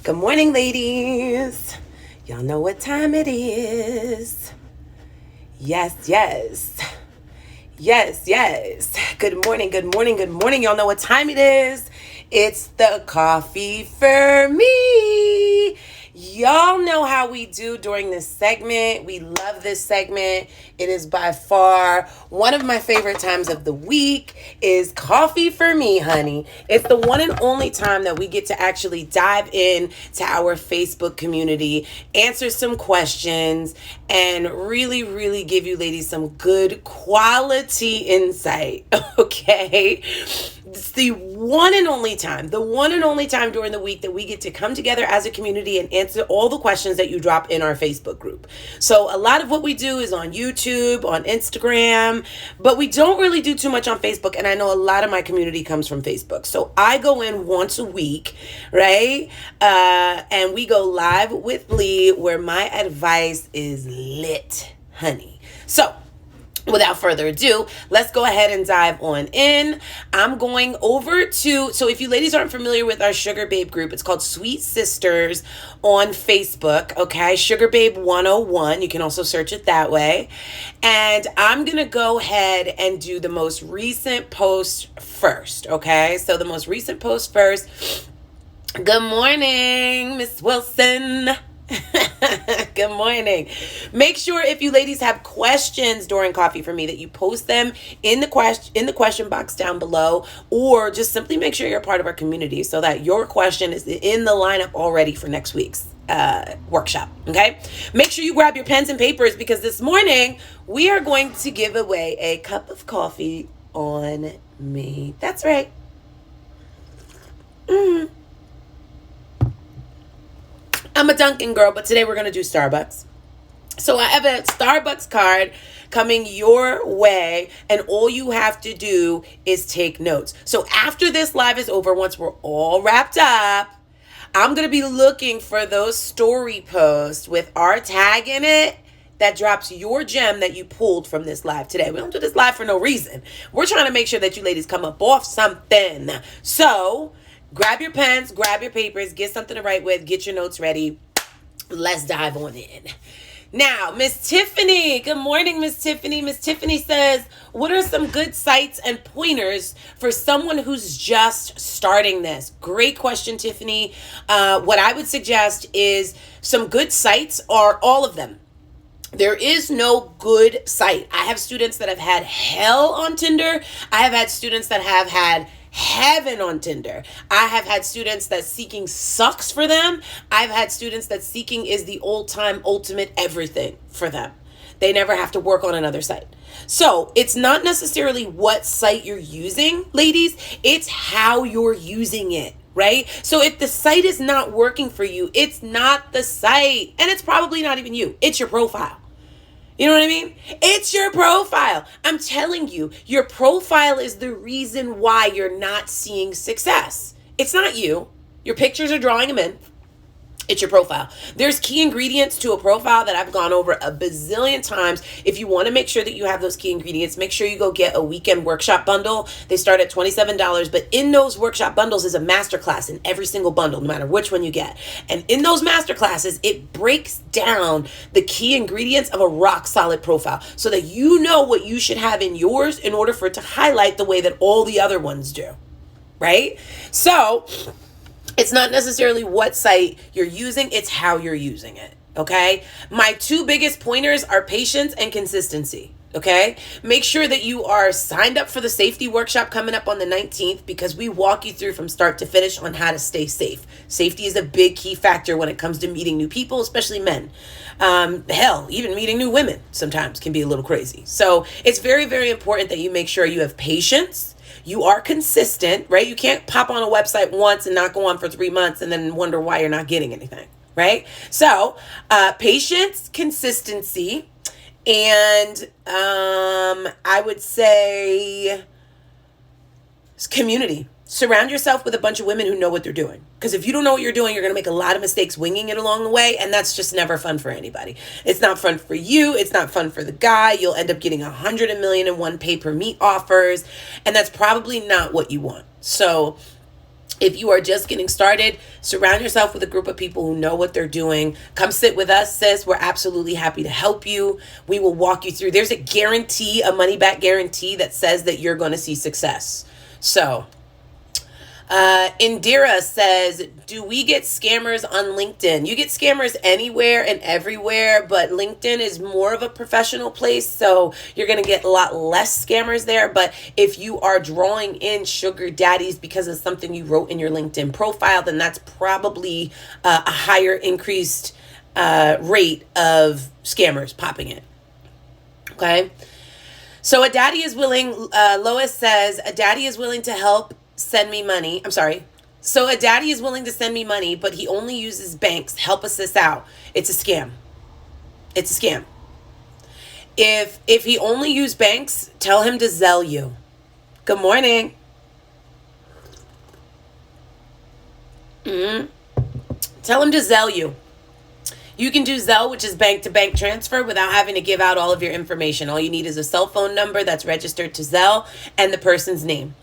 Good morning, ladies. Y'all know what time it is. Yes, yes. Yes, yes. Good morning, good morning, good morning. Y'all know what time it is. It's the coffee for me. Y'all know how we do during this segment. We love this segment. It is by far one of my favorite times of the week is coffee for me, honey. It's the one and only time that we get to actually dive in to our Facebook community, answer some questions, and really give you ladies some good quality insight. Okay? It's the one and only time during the week that we get to come together as a community and answer all the questions that you drop in our Facebook group. So a lot of what we do is on YouTube, on Instagram, but we don't really do too much on Facebook. And I know a lot of my community comes from Facebook. So I go in once a week, right? And we go live with Lee where my advice is lit, honey. So without further ado, let's go ahead and dive on in. I'm going over to, so if you ladies aren't familiar with our Sugar Babe group, it's called Sweet Sisters on Facebook, okay? Sugar Babe 101. You can also search it that way. And I'm going to go ahead and do the most recent post first, okay? So the most recent post first. Good morning, Miss Wilson. Good morning. Make sure if you ladies have questions during coffee for me that you post them in the question box down below, or just simply make sure you're a part of our community so that your question is in the lineup already for next week's workshop. Okay, make sure you grab your pens and papers because this morning we are going to give away a cup of coffee on me. That's right. I'm a Dunkin' girl, but today we're going to do Starbucks. So I have a Starbucks card coming your way, and all you have to do is take notes. So after this live is over, once we're all wrapped up, I'm going to be looking for those story posts with our tag in it that drops your gem that you pulled from this live today. We don't do this live for no reason. We're trying to make sure that you ladies come up off something. So grab your pens, grab your papers, get something to write with, get your notes ready. Let's dive on in. Now, Miss Tiffany. Good morning, Miss Tiffany. Miss Tiffany says, what are some good sites and pointers for someone who's just starting this? Great question, Tiffany. What I would suggest is some good sites are all of them. There is no good site. I have students that have had hell on Tinder. I have had students that have had heaven on Tinder. I have had students that seeking sucks for them. I've had students that seeking is the old-time ultimate everything for them. They never have to work on another site. So it's not necessarily what site you're using, ladies. It's how you're using it, right? So if the site is not working for you, it's not the site. And it's probably not even you. It's your profile. You know what I mean? It's your profile. I'm telling you, your profile is the reason why you're not seeing success. It's not you. Your pictures are drawing them in. It's your profile. There's key ingredients to a profile that I've gone over a bazillion times. If you want to make sure that you have those key ingredients, make sure you go get a weekend workshop bundle. They start at $27, but in those workshop bundles is a masterclass in every single bundle, no matter which one you get. And in those masterclasses, it breaks down the key ingredients of a rock solid profile so that you know what you should have in yours in order for it to highlight the way that all the other ones do, right? So it's not necessarily what site you're using, it's how you're using it, okay? My two biggest pointers are patience and consistency, okay? Make sure that you are signed up for the safety workshop coming up on the 19th because we walk you through from start to finish on how to stay safe. Safety is a big key factor when it comes to meeting new people, especially men. Hell, even meeting new women sometimes can be a little crazy. So it's very important that you make sure you have patience. You are consistent, right? You can't pop on a website once and not go on for 3 months and then wonder why you're not getting anything, right? So, patience, consistency, and I would say community. Surround yourself with a bunch of women who know what they're doing. Because if you don't know what you're doing, you're going to make a lot of mistakes winging it along the way. And that's just never fun for anybody. It's not fun for you. It's not fun for the guy. You'll end up getting 100,000,001 pay per meet offers. And that's probably not what you want. So If you are just getting started, surround yourself with a group of people who know what they're doing. Come sit with us, sis. We're absolutely happy to help you. We will walk you through. There's a guarantee, a money back guarantee that says that you're going to see success. So, Indira says, do we get scammers on LinkedIn? You get scammers anywhere and everywhere, but LinkedIn is more of a professional place, so you're going to get a lot less scammers there. But if you are drawing in sugar daddies because of something you wrote in your LinkedIn profile, then that's probably a higher increased rate of scammers popping in. Okay? So a daddy is willing, Lois says, a daddy is willing to help send me money. I'm sorry. So a daddy is willing to send me money, but he only uses banks. Help us this out. It's a scam. It's a scam. If he only used banks, tell him to Zelle you. Good morning. Tell him to Zelle you. You can do Zelle, which is bank-to-bank transfer, without having to give out all of your information. All you need is a cell phone number that's registered to Zelle and the person's name.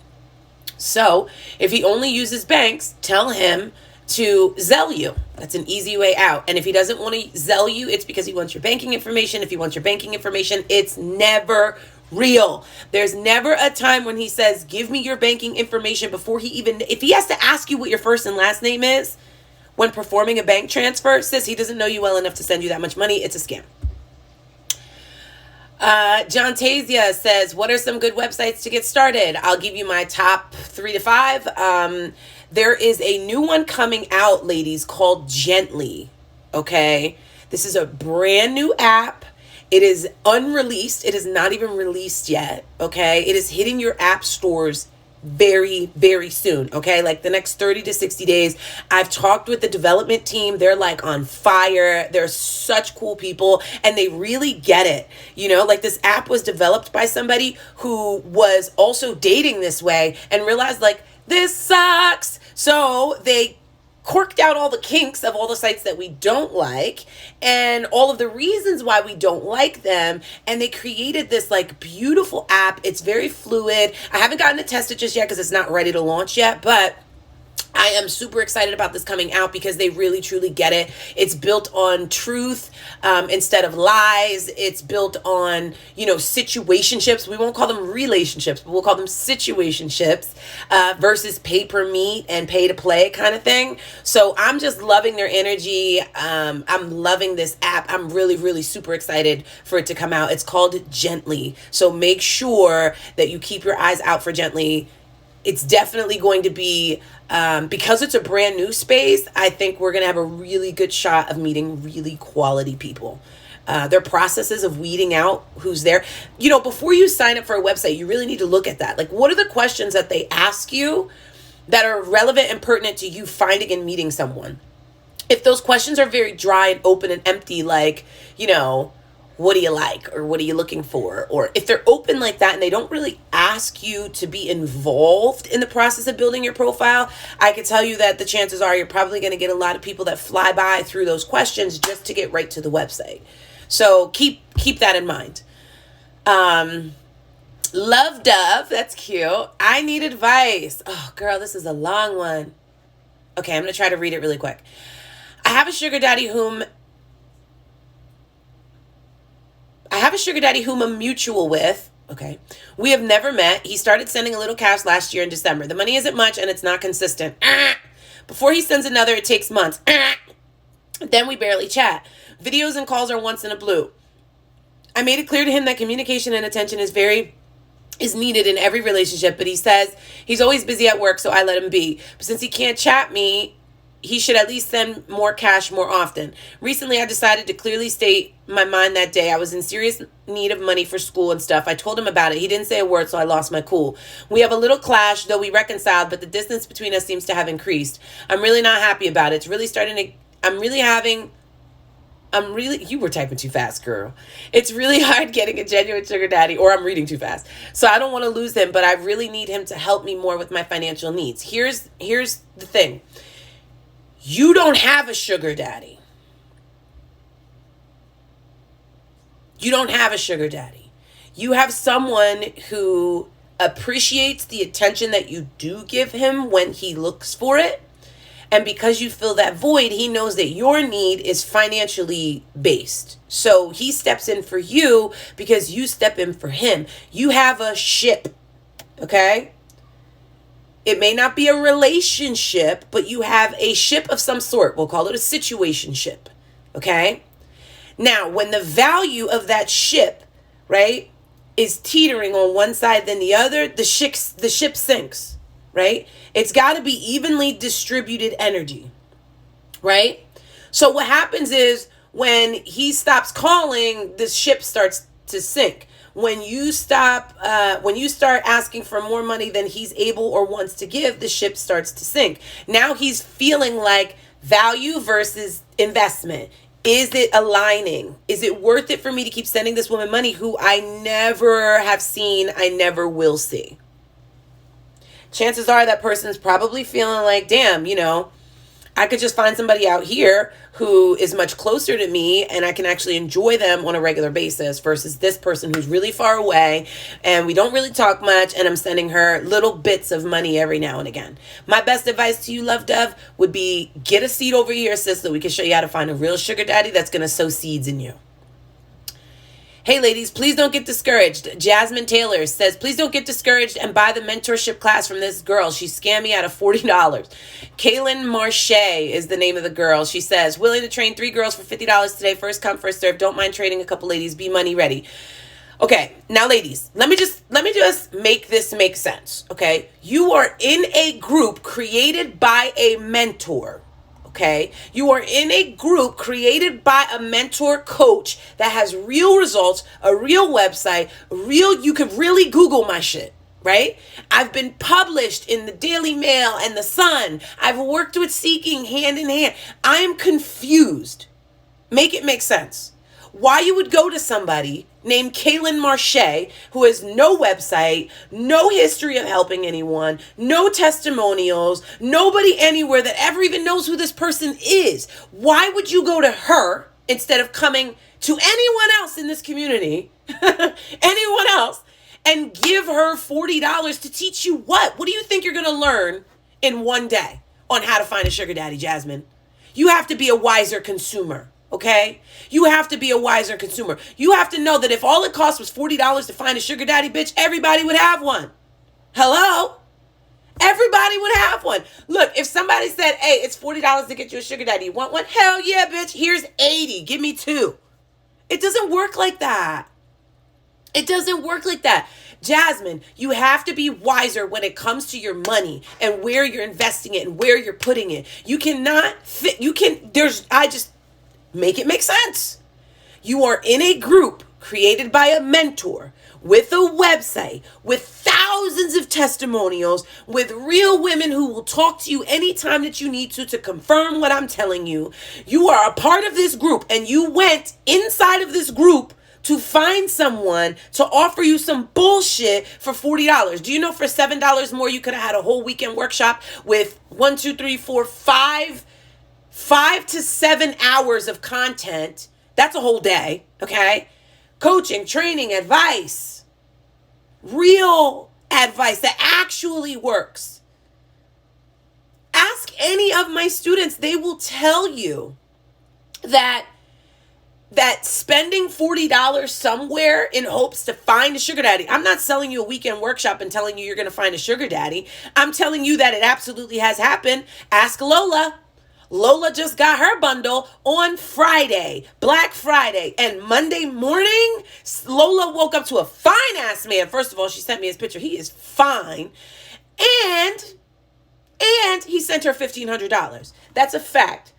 So if he only uses banks, tell him to Zelle you. That's an easy way out. And if he doesn't want to Zelle you, it's because he wants your banking information. If he wants your banking information, it's never real. There's never a time when he says, give me your banking information before he even, if he has to ask you what your first and last name is when performing a bank transfer, sis, he doesn't know you well enough to send you that much money. It's a scam. John Tasia says, what are some good websites to get started? I'll give you my top 3 to 5. There is a new one coming out, ladies, called Gently. Okay. This is a brand new app. It is unreleased. It is not even released yet. Okay. It is hitting your app stores very, very soon. Okay. Like the next 30 to 60 days. I've talked with the development team. They're like on fire. They're such cool people and they really get it. You know, like this app was developed by somebody who was also dating this way and realized like, this sucks. So they corked out all the kinks of all the sites that we don't like and all of the reasons why we don't like them. And they created this like beautiful app. It's very fluid. I haven't gotten to test it just yet because it's not ready to launch yet, but I am super excited about this coming out because they really truly get it. It's built on truth instead of lies. It's built on, you know, situationships. We won't call them relationships, but we'll call them situationships versus pay per meet and pay to play kind of thing. So I'm just loving their energy. I'm loving this app. I'm really, really super excited for it to come out. It's called Gently. So make sure that you keep your eyes out for Gently. It's definitely going to be, because it's a brand new space, I think we're going to have a really good shot of meeting really quality people. Their processes of weeding out who's there. You know, before you sign up for a website, you really need to look at that. Like, what are the questions that they ask you that are relevant and pertinent to you finding and meeting someone? If those questions are very dry and open and empty, like, you know, what do you like? Or what are you looking for? Or if they're open like that and they don't really ask you to be involved in the process of building your profile, I can tell you that the chances are you're probably going to get a lot of people that fly by through those questions just to get right to the website. So keep that in mind. Love Dove, that's cute. I need advice. Oh, girl, this is a long one. Okay, I'm going to try to read it really quick. I have a sugar daddy whom I'm mutual with. Okay. We have never met. He started sending a little cash last year in December. The money isn't much and it's not consistent. Before he sends another, it takes months. Then we barely chat. Videos and calls are once in a blue. I made it clear to him that communication and attention is needed in every relationship, but he says he's always busy at work, so I let him be. But since he can't chat me, he should at least send more cash more often. Recently, I decided to clearly state my mind that day. I was in serious need of money for school and stuff. I told him about it. He didn't say a word, so I lost my cool. We have a little clash, though we reconciled, but the distance between us seems to have increased. I'm really not happy about it. It's really starting to, you were typing too fast, girl. It's really hard getting a genuine sugar daddy, or I'm reading too fast. So I don't want to lose him, but I really need him to help me more with my financial needs. Here's the thing. You don't have a sugar daddy. You don't have a sugar daddy. You have someone who appreciates the attention that you do give him when he looks for it. And because you fill that void, he knows that your need is financially based. So he steps in for you because you step in for him. You have a ship, okay? It may not be a relationship, but you have a ship of some sort. We'll call it a situationship, okay? Now, when the value of that ship, right, is teetering on one side than the other, the ship sinks, right? It's got to be evenly distributed energy, right? So what happens is when he stops calling, the ship starts to sink. When you start asking for more money than he's able or wants to give, the ship starts to sink. Now he's feeling like value versus investment. Is it aligning? Is it worth it for me to keep sending this woman money who I never have seen, I never will see? Chances are that person's probably feeling like, damn, I could just find somebody out here who is much closer to me and I can actually enjoy them on a regular basis versus this person who's really far away and we don't really talk much and I'm sending her little bits of money every now and again. My best advice to you, Love Dove, would be get a seat over here, sis, so we can show you how to find a real sugar daddy that's going to sow seeds in you. Hey, ladies, please don't get discouraged. Jasmine Taylor says, please don't get discouraged and buy the mentorship class from this girl. She scammed me out of $40. Kaylin Marche is the name of the girl. She says, willing to train 3 girls for $50 today. First come, first serve. Don't mind trading a couple ladies. Be money ready. Okay, now, ladies, let me just make this make sense, okay? You are in a group created by a mentor. Okay, you are in a group created by a mentor coach that has real results, a real website, you could really Google my shit, right? I've been published in the Daily Mail and the Sun. I've worked with Seeking hand in hand. I am confused. Make it make sense. Why you would go to somebody named Kaylin Marche, who has no website, no history of helping anyone, no testimonials, nobody anywhere that ever even knows who this person is. Why would you go to her instead of coming to anyone else in this community, anyone else, and give her $40 to teach you what? What do you think you're going to learn in one day on how to find a sugar daddy, Jasmine? You have to be a wiser consumer. Okay? You have to be a wiser consumer. You have to know that if all it cost was $40 to find a sugar daddy, bitch, everybody would have one. Hello? Everybody would have one. Look, if somebody said, hey, it's $40 to get you a sugar daddy, you want one? Hell yeah, bitch. Here's 80. Give me 2. It doesn't work like that. It doesn't work like that. Jasmine, you have to be wiser when it comes to your money and where you're investing it and where you're putting it. You cannot fit, make it make sense. You are in a group created by a mentor with a website, with thousands of testimonials, with real women who will talk to you anytime that you need to confirm what I'm telling you. You are a part of this group and you went inside of this group to find someone to offer you some bullshit for $40. Do you know for $7 more you could have had a whole weekend workshop with 5 to 7 hours of content? That's a whole day, okay? Coaching, training, advice. Real advice that actually works. Ask any of my students. They will tell you that spending $40 somewhere in hopes to find a sugar daddy. I'm not selling you a weekend workshop and telling you you're going to find a sugar daddy. I'm telling you that it absolutely has happened. Ask Lola. Lola just got her bundle on Friday, Black Friday, and Monday morning, Lola woke up to a fine-ass man. First of all, she sent me his picture. He is fine. And he sent her $1,500. That's a fact.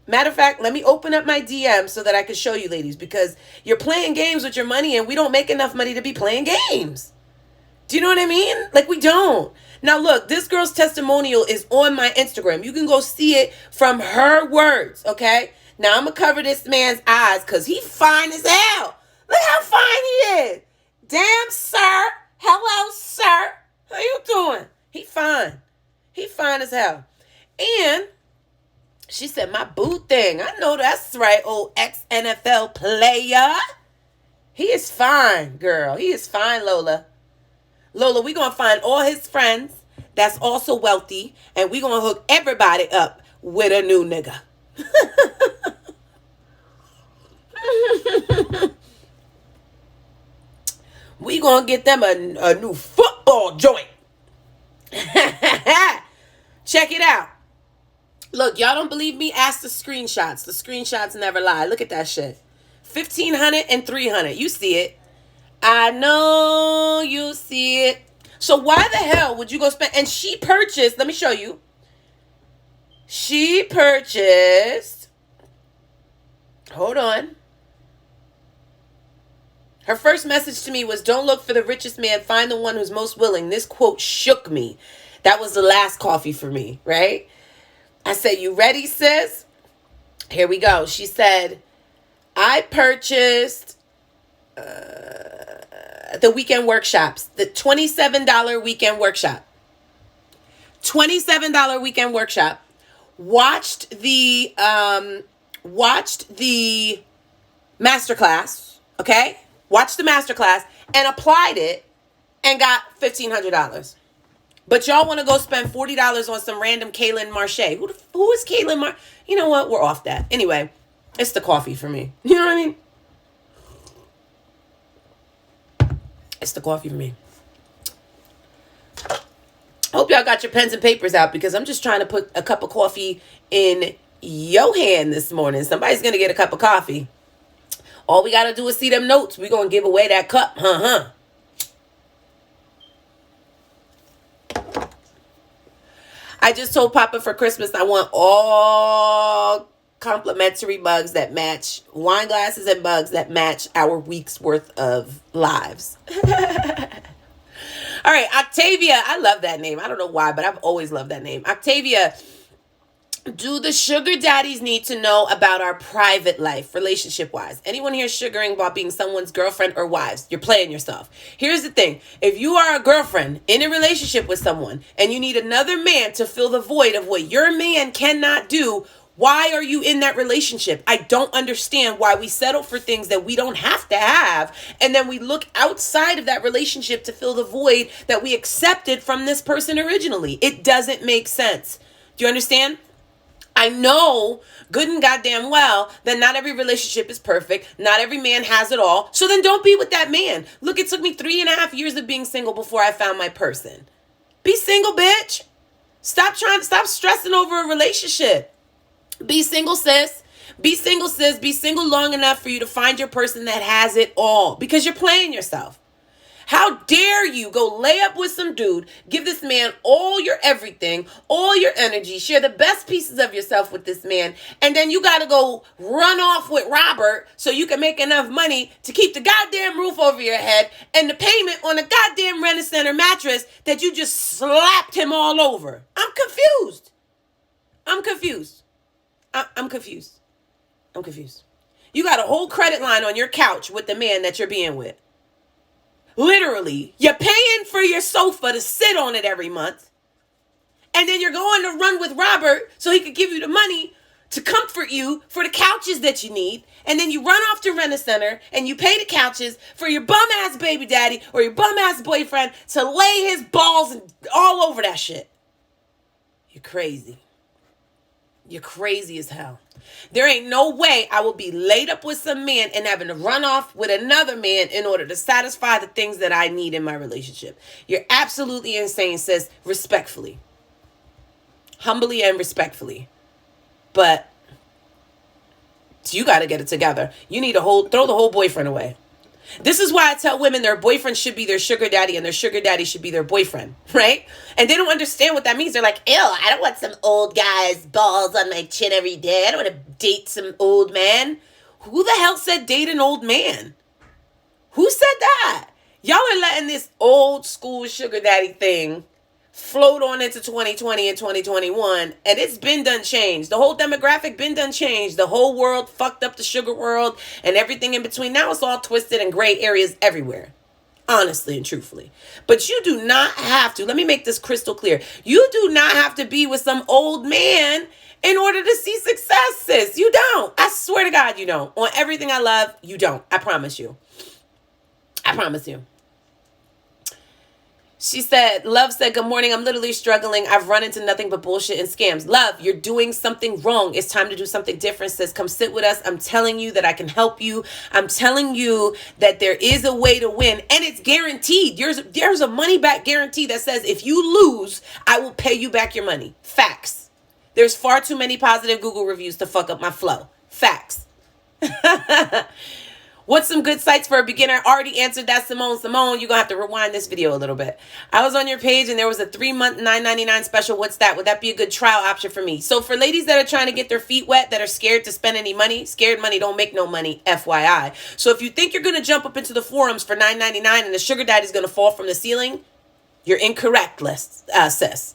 Matter of fact, let me open up my DM so that I can show you, ladies, because you're playing games with your money and we don't make enough money to be playing games. Do you know what I mean? Like, we don't. Now, look, this girl's testimonial is on my Instagram. You can go see it from her words, okay? Now, I'm going to cover this man's eyes because he's fine as hell. Look how fine he is. Damn, sir. Hello, sir. How you doing? He fine. He fine as hell. And she said, my boo thing. I know that's right, old ex-NFL player. He is fine, girl. He is fine, Lola. Lola, we gonna find all his friends that's also wealthy, and we gonna hook everybody up with a new nigga. We gonna get them a new football joint. Check it out. Look, y'all don't believe me? Ask the screenshots. The screenshots never lie. Look at that shit. 1,500 and 300. You see it. I know you see it. So why the hell would you go spend? And she purchased, let me show you. She purchased, hold on. Her first message to me was, don't look for the richest man, find the one who's most willing. This quote shook me. That was the last coffee for me, right? I said, you ready, sis? Here we go. She said, I purchased the weekend workshops, the $27 weekend workshop. $27 weekend workshop. Watched the masterclass, okay? Watched the masterclass and applied it and got $1,500. But y'all want to go spend $40 on some random Kaylin Marche. Who is Kaylin Marche? You know what? We're off that. Anyway, it's the coffee for me. You know what I mean? It's the coffee for me. Hope y'all got your pens and papers out, because I'm just trying to put a cup of coffee in your hand this morning. Somebody's going to get a cup of coffee. All we got to do is see them notes. We're going to give away that cup. I just told Papa for Christmas I want all complimentary mugs that match, wine glasses and mugs that match our week's worth of lives. All right, Octavia. I love that name. I don't know why, but I've always loved that name. Octavia, do the sugar daddies need to know about our private life, relationship-wise? Anyone here sugaring about being someone's girlfriend or wives? You're playing yourself. Here's the thing. If you are a girlfriend in a relationship with someone and you need another man to fill the void of what your man cannot do, why are you in that relationship? I don't understand why we settle for things that we don't have to have, and then we look outside of that relationship to fill the void that we accepted from this person originally. It doesn't make sense. Do you understand? I know good and goddamn well that not every relationship is perfect. Not every man has it all. So then don't be with that man. Look, it took me 3.5 years of being single before I found my person. Be single, bitch. Stop stressing over a relationship. Be single, sis. Be single, sis. Be single long enough for you to find your person that has it all, because you're playing yourself. How dare you go lay up with some dude, give this man all your everything, all your energy, share the best pieces of yourself with this man, and then you got to go run off with Robert so you can make enough money to keep the goddamn roof over your head and the payment on a goddamn Rent-A-Center mattress that you just slapped him all over. I'm confused. I'm confused. You got a whole credit line on your couch with the man that you're being with. Literally, you're paying for your sofa to sit on it every month. And then you're going to run with Robert so he could give you the money to comfort you for the couches that you need. And then you run off to Rent-A-Center and you pay the couches for your bum-ass baby daddy or your bum-ass boyfriend to lay his balls all over that shit. You're crazy. You're crazy as hell. There ain't no way I will be laid up with some man and having to run off with another man in order to satisfy the things that I need in my relationship. You're absolutely insane, sis. Respectfully. Humbly and respectfully. But you got to get it together. You need to throw the whole boyfriend away. This is why I tell women their boyfriend should be their sugar daddy and their sugar daddy should be their boyfriend, right? And they don't understand what that means. They're like, ew, I don't want some old guy's balls on my chin every day. I don't want to date some old man. Who the hell said date an old man? Who said that? Y'all are letting this old school sugar daddy thing float on into 2020 and 2021, and it's been done changed. The whole demographic been done changed. The whole world fucked up the sugar world and everything in between. Now it's all twisted and gray areas everywhere. Honestly and truthfully. But you do not have to, let me make this crystal clear. You do not have to be with some old man in order to see success, sis. You don't. I swear to God, you don't. On everything I love, you don't. I promise you. I promise you. She said, Love said, good morning. I'm literally struggling. I've run into nothing but bullshit and scams. Love, you're doing something wrong. It's time to do something different, sis. Come sit with us. I'm telling you that I can help you. I'm telling you that there is a way to win, and it's guaranteed. There's a money back guarantee that says if you lose, I will pay you back your money. Facts. There's far too many positive Google reviews to fuck up my flow. Facts. What's some good sites for a beginner? Already answered that, Simone. Simone, you're going to have to rewind this video a little bit. I was on your page and there was a 3-month $9.99 special. What's that? Would that be a good trial option for me? So for ladies that are trying to get their feet wet, that are scared to spend any money, scared money don't make no money, FYI. So if you think you're going to jump up into the forums for $9.99 and the sugar daddy's going to fall from the ceiling, you're incorrect, sis.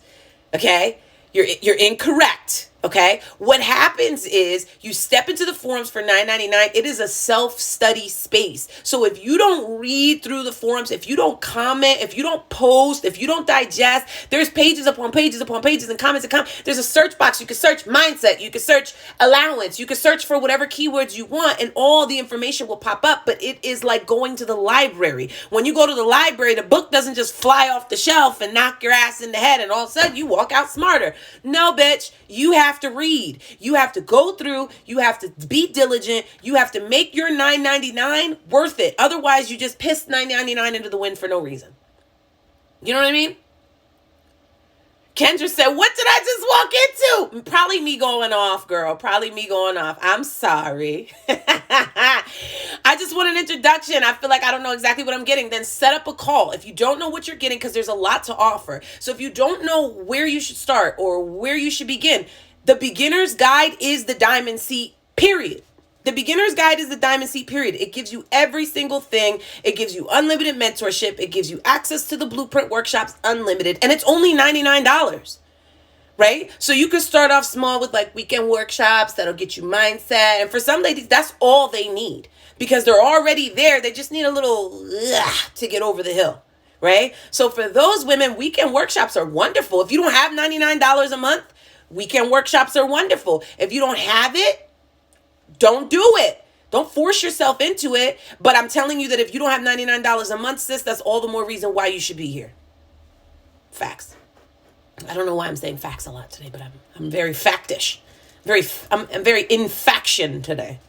Okay? You're incorrect. Okay, what happens is you step into the forums for $9.99. It is a self-study space. So if you don't read through the forums, if you don't comment, if you don't post, if you don't digest, there's pages upon pages upon pages and comments and comments. There's a search box. You can search mindset. You can search allowance. You can search for whatever keywords you want and all the information will pop up. But it is like going to the library. When you go to the library, the book doesn't just fly off the shelf and knock your ass in the head and all of a sudden you walk out smarter. No, bitch. You have to read. You have to go through. You have to be diligent. You have to make your $9.99 worth it. Otherwise, you just piss $9.99 into the wind for no reason. You know what I mean? Kendra said, what did I just walk into? Probably me going off, girl. Probably me going off. I'm sorry. I just want an introduction. I feel like I don't know exactly what I'm getting. Then set up a call. If you don't know what you're getting, because there's a lot to offer. So if you don't know where you should start or where you should begin, the beginner's guide is the diamond seat, period. The beginner's guide is the diamond seat, period. It gives you every single thing. It gives you unlimited mentorship. It gives you access to the blueprint workshops, unlimited. And it's only $99, right? So you can start off small with like weekend workshops that'll get you mindset. And for some ladies, that's all they need because they're already there. They just need a little to get over the hill, right? So for those women, weekend workshops are wonderful. If you don't have $99 a month, weekend workshops are wonderful. If you don't have it, don't do it. Don't force yourself into it. But I'm telling you that if you don't have $99 a month, sis, that's all the more reason why you should be here. Facts. I don't know why I'm saying facts a lot today, but I'm very factish. I'm very in faction today.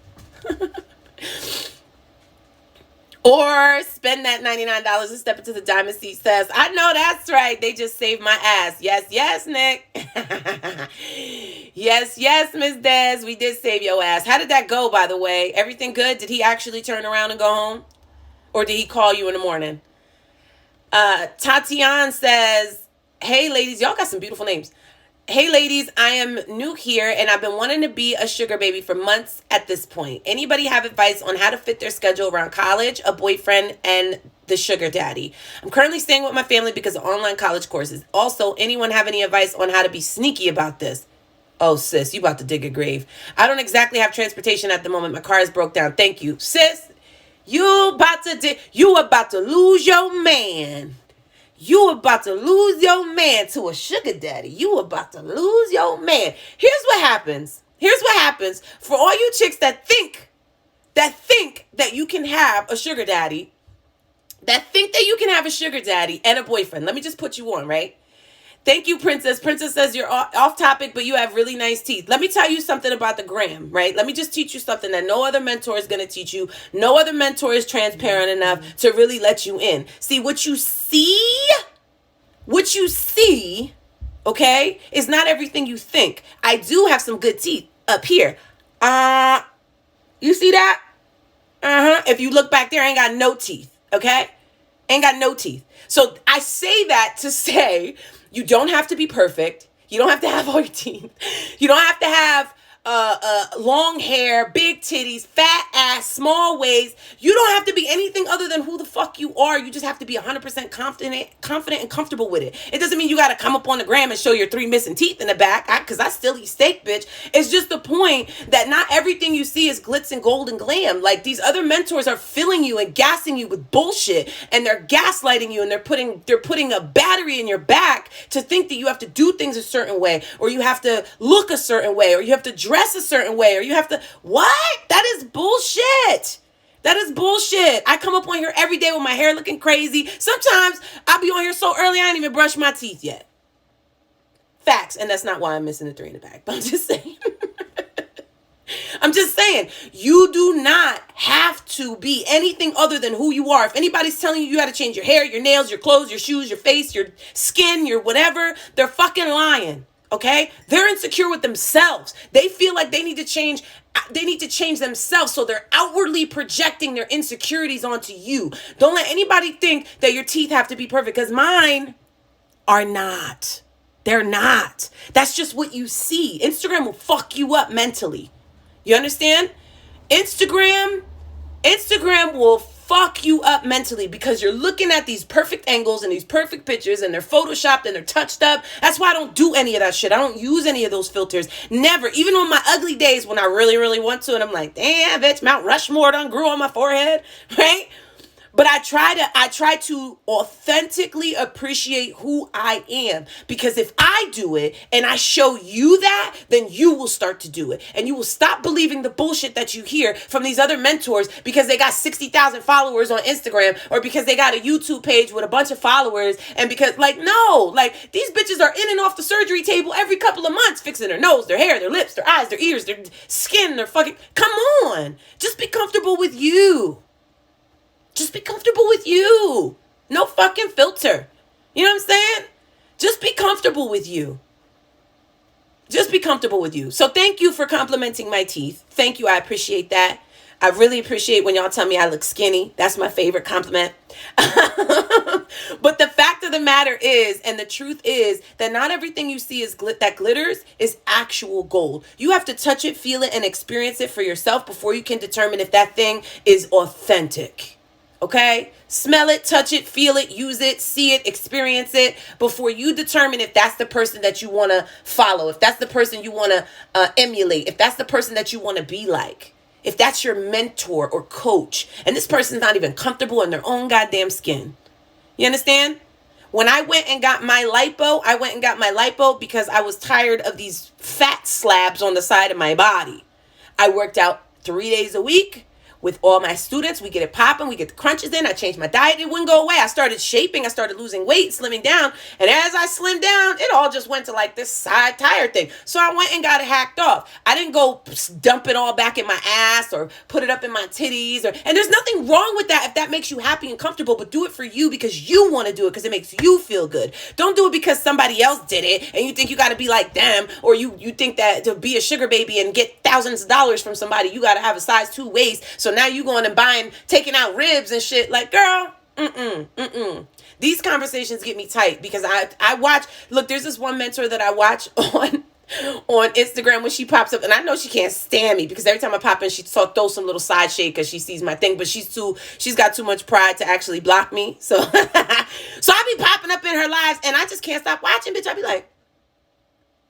Or spend that $99 and step into the diamond seat, says, I know that's right. They just saved my ass. Yes, yes, Nick. Yes, Miss Des. We did save your ass. How did that go, by the way? Everything good? Did he actually turn around and go home? Or did he call you in the morning? Tatiana says, hey, ladies. Y'all got some beautiful names. Hey, ladies, I am new here and I've been wanting to be a sugar baby for months at this point. Anybody have advice on how to fit their schedule around college, a boyfriend, and the sugar daddy? I'm currently staying with my family because of online college courses. Also, anyone have any advice on how to be sneaky about this? Oh, sis, you about to dig a grave. I don't exactly have transportation at the moment. My car is broke down. Thank you. Sis, you about to lose your man. You about to lose your man to a sugar daddy. You about to lose your man. Here's what happens. For all you chicks that think that you can have a sugar daddy, and a boyfriend. Let me just put you on, right? Thank you, Princess. Princess says you're off topic, but you have really nice teeth. Let me tell you something about the gram, right? Let me just teach you something that no other mentor is going to teach you. No other mentor is transparent enough to really let you in. See, what you see, okay, is not everything you think. I do have some good teeth up here. You see that? If you look back there, I ain't got no teeth, okay? Ain't got no teeth. So I say that to say you don't have to be perfect. You don't have to have all your teeth. You don't have to have long hair, big titties, fat ass, small waist. You don't have to be anything other than who the fuck you are. You just have to be 100% confident and comfortable with it. It doesn't mean you got to come up on the gram and show your 3 missing teeth in the back, because I still eat steak, bitch. It's just the point that not everything you see is glitz and gold and glam. Like, these other mentors are filling you and gassing you with bullshit, and they're gaslighting you, and they're putting a battery in your back to think that you have to do things a certain way, or you have to look a certain way, or you have to dress a certain way, or you have to, what? That is bullshit. That is bullshit. I come up on here every day with my hair looking crazy. Sometimes I'll be on here so early I ain't even brushed my teeth yet. Facts. And that's not why I'm missing the 3 in the bag. But I'm just saying. I'm just saying, you do not have to be anything other than who you are. If anybody's telling you you got to change your hair, your nails, your clothes, your shoes, your face, your skin, your whatever, they're fucking lying. Okay? They're insecure with themselves. They feel like they need to change themselves, so they're outwardly projecting their insecurities onto you. Don't let anybody think that your teeth have to be perfect, because mine are not. They're not. That's just what you see. Instagram will fuck you up mentally. You understand? Instagram will fuck you up mentally because you're looking at these perfect angles and these perfect pictures, and they're photoshopped and they're touched up. That's why I don't do any of that shit. I don't use any of those filters. Never. Even on my ugly days when I really, really want to, and I'm like, damn, bitch, Mount Rushmore done grew on my forehead, right? But I try to authentically appreciate who I am, because if I do it and I show you that, then you will start to do it, and you will stop believing the bullshit that you hear from these other mentors because they got 60,000 followers on Instagram, or because they got a YouTube page with a bunch of followers, and because no, these bitches are in and off the surgery table every couple of months fixing their nose, their hair, their lips, their eyes, their ears, their skin, their fucking, come on, just be comfortable with you. Just be comfortable with you. No fucking filter. You know what I'm saying? Just be comfortable with you. Just be comfortable with you. So thank you for complimenting my teeth. Thank you. I appreciate that. I really appreciate when y'all tell me I look skinny. That's my favorite compliment. But the fact of the matter is, and the truth is, that not everything you see is that glitters is actual gold. You have to touch it, feel it, and experience it for yourself before you can determine if that thing is authentic. Okay? Smell it, touch it, feel it, use it, see it, experience it before you determine if that's the person that you want to follow, if that's the person you want to emulate, if that's the person that you want to be like, if that's your mentor or coach, and this person's not even comfortable in their own goddamn skin. You understand? When I went and got my lipo, because I was tired of these fat slabs on the side of my body. I worked out 3 days a week. With all my students, we get it popping, we get the crunches in. I changed my diet, it wouldn't go away. I started shaping, I started losing weight, slimming down. And as I slimmed down, it all just went to this side tire thing. So I went and got it hacked off. I didn't go dump it all back in my ass or put it up in my titties. And there's nothing wrong with that if that makes you happy and comfortable. But do it for you because you want to do it, because it makes you feel good. Don't do it because somebody else did it and you think you got to be like them, or you think that to be a sugar baby and get thousands of dollars from somebody, you got to have a size 2 waist. So now you going and buying, taking out ribs and shit. Girl, These conversations get me tight because I watch, look, there's this one mentor that I watch on Instagram when she pops up, and I know she can't stand me because every time I pop in, she throw some little side shade because she sees my thing, but she's got too much pride to actually block me. So, so I be popping up in her lives and I just can't stop watching, bitch. I be like,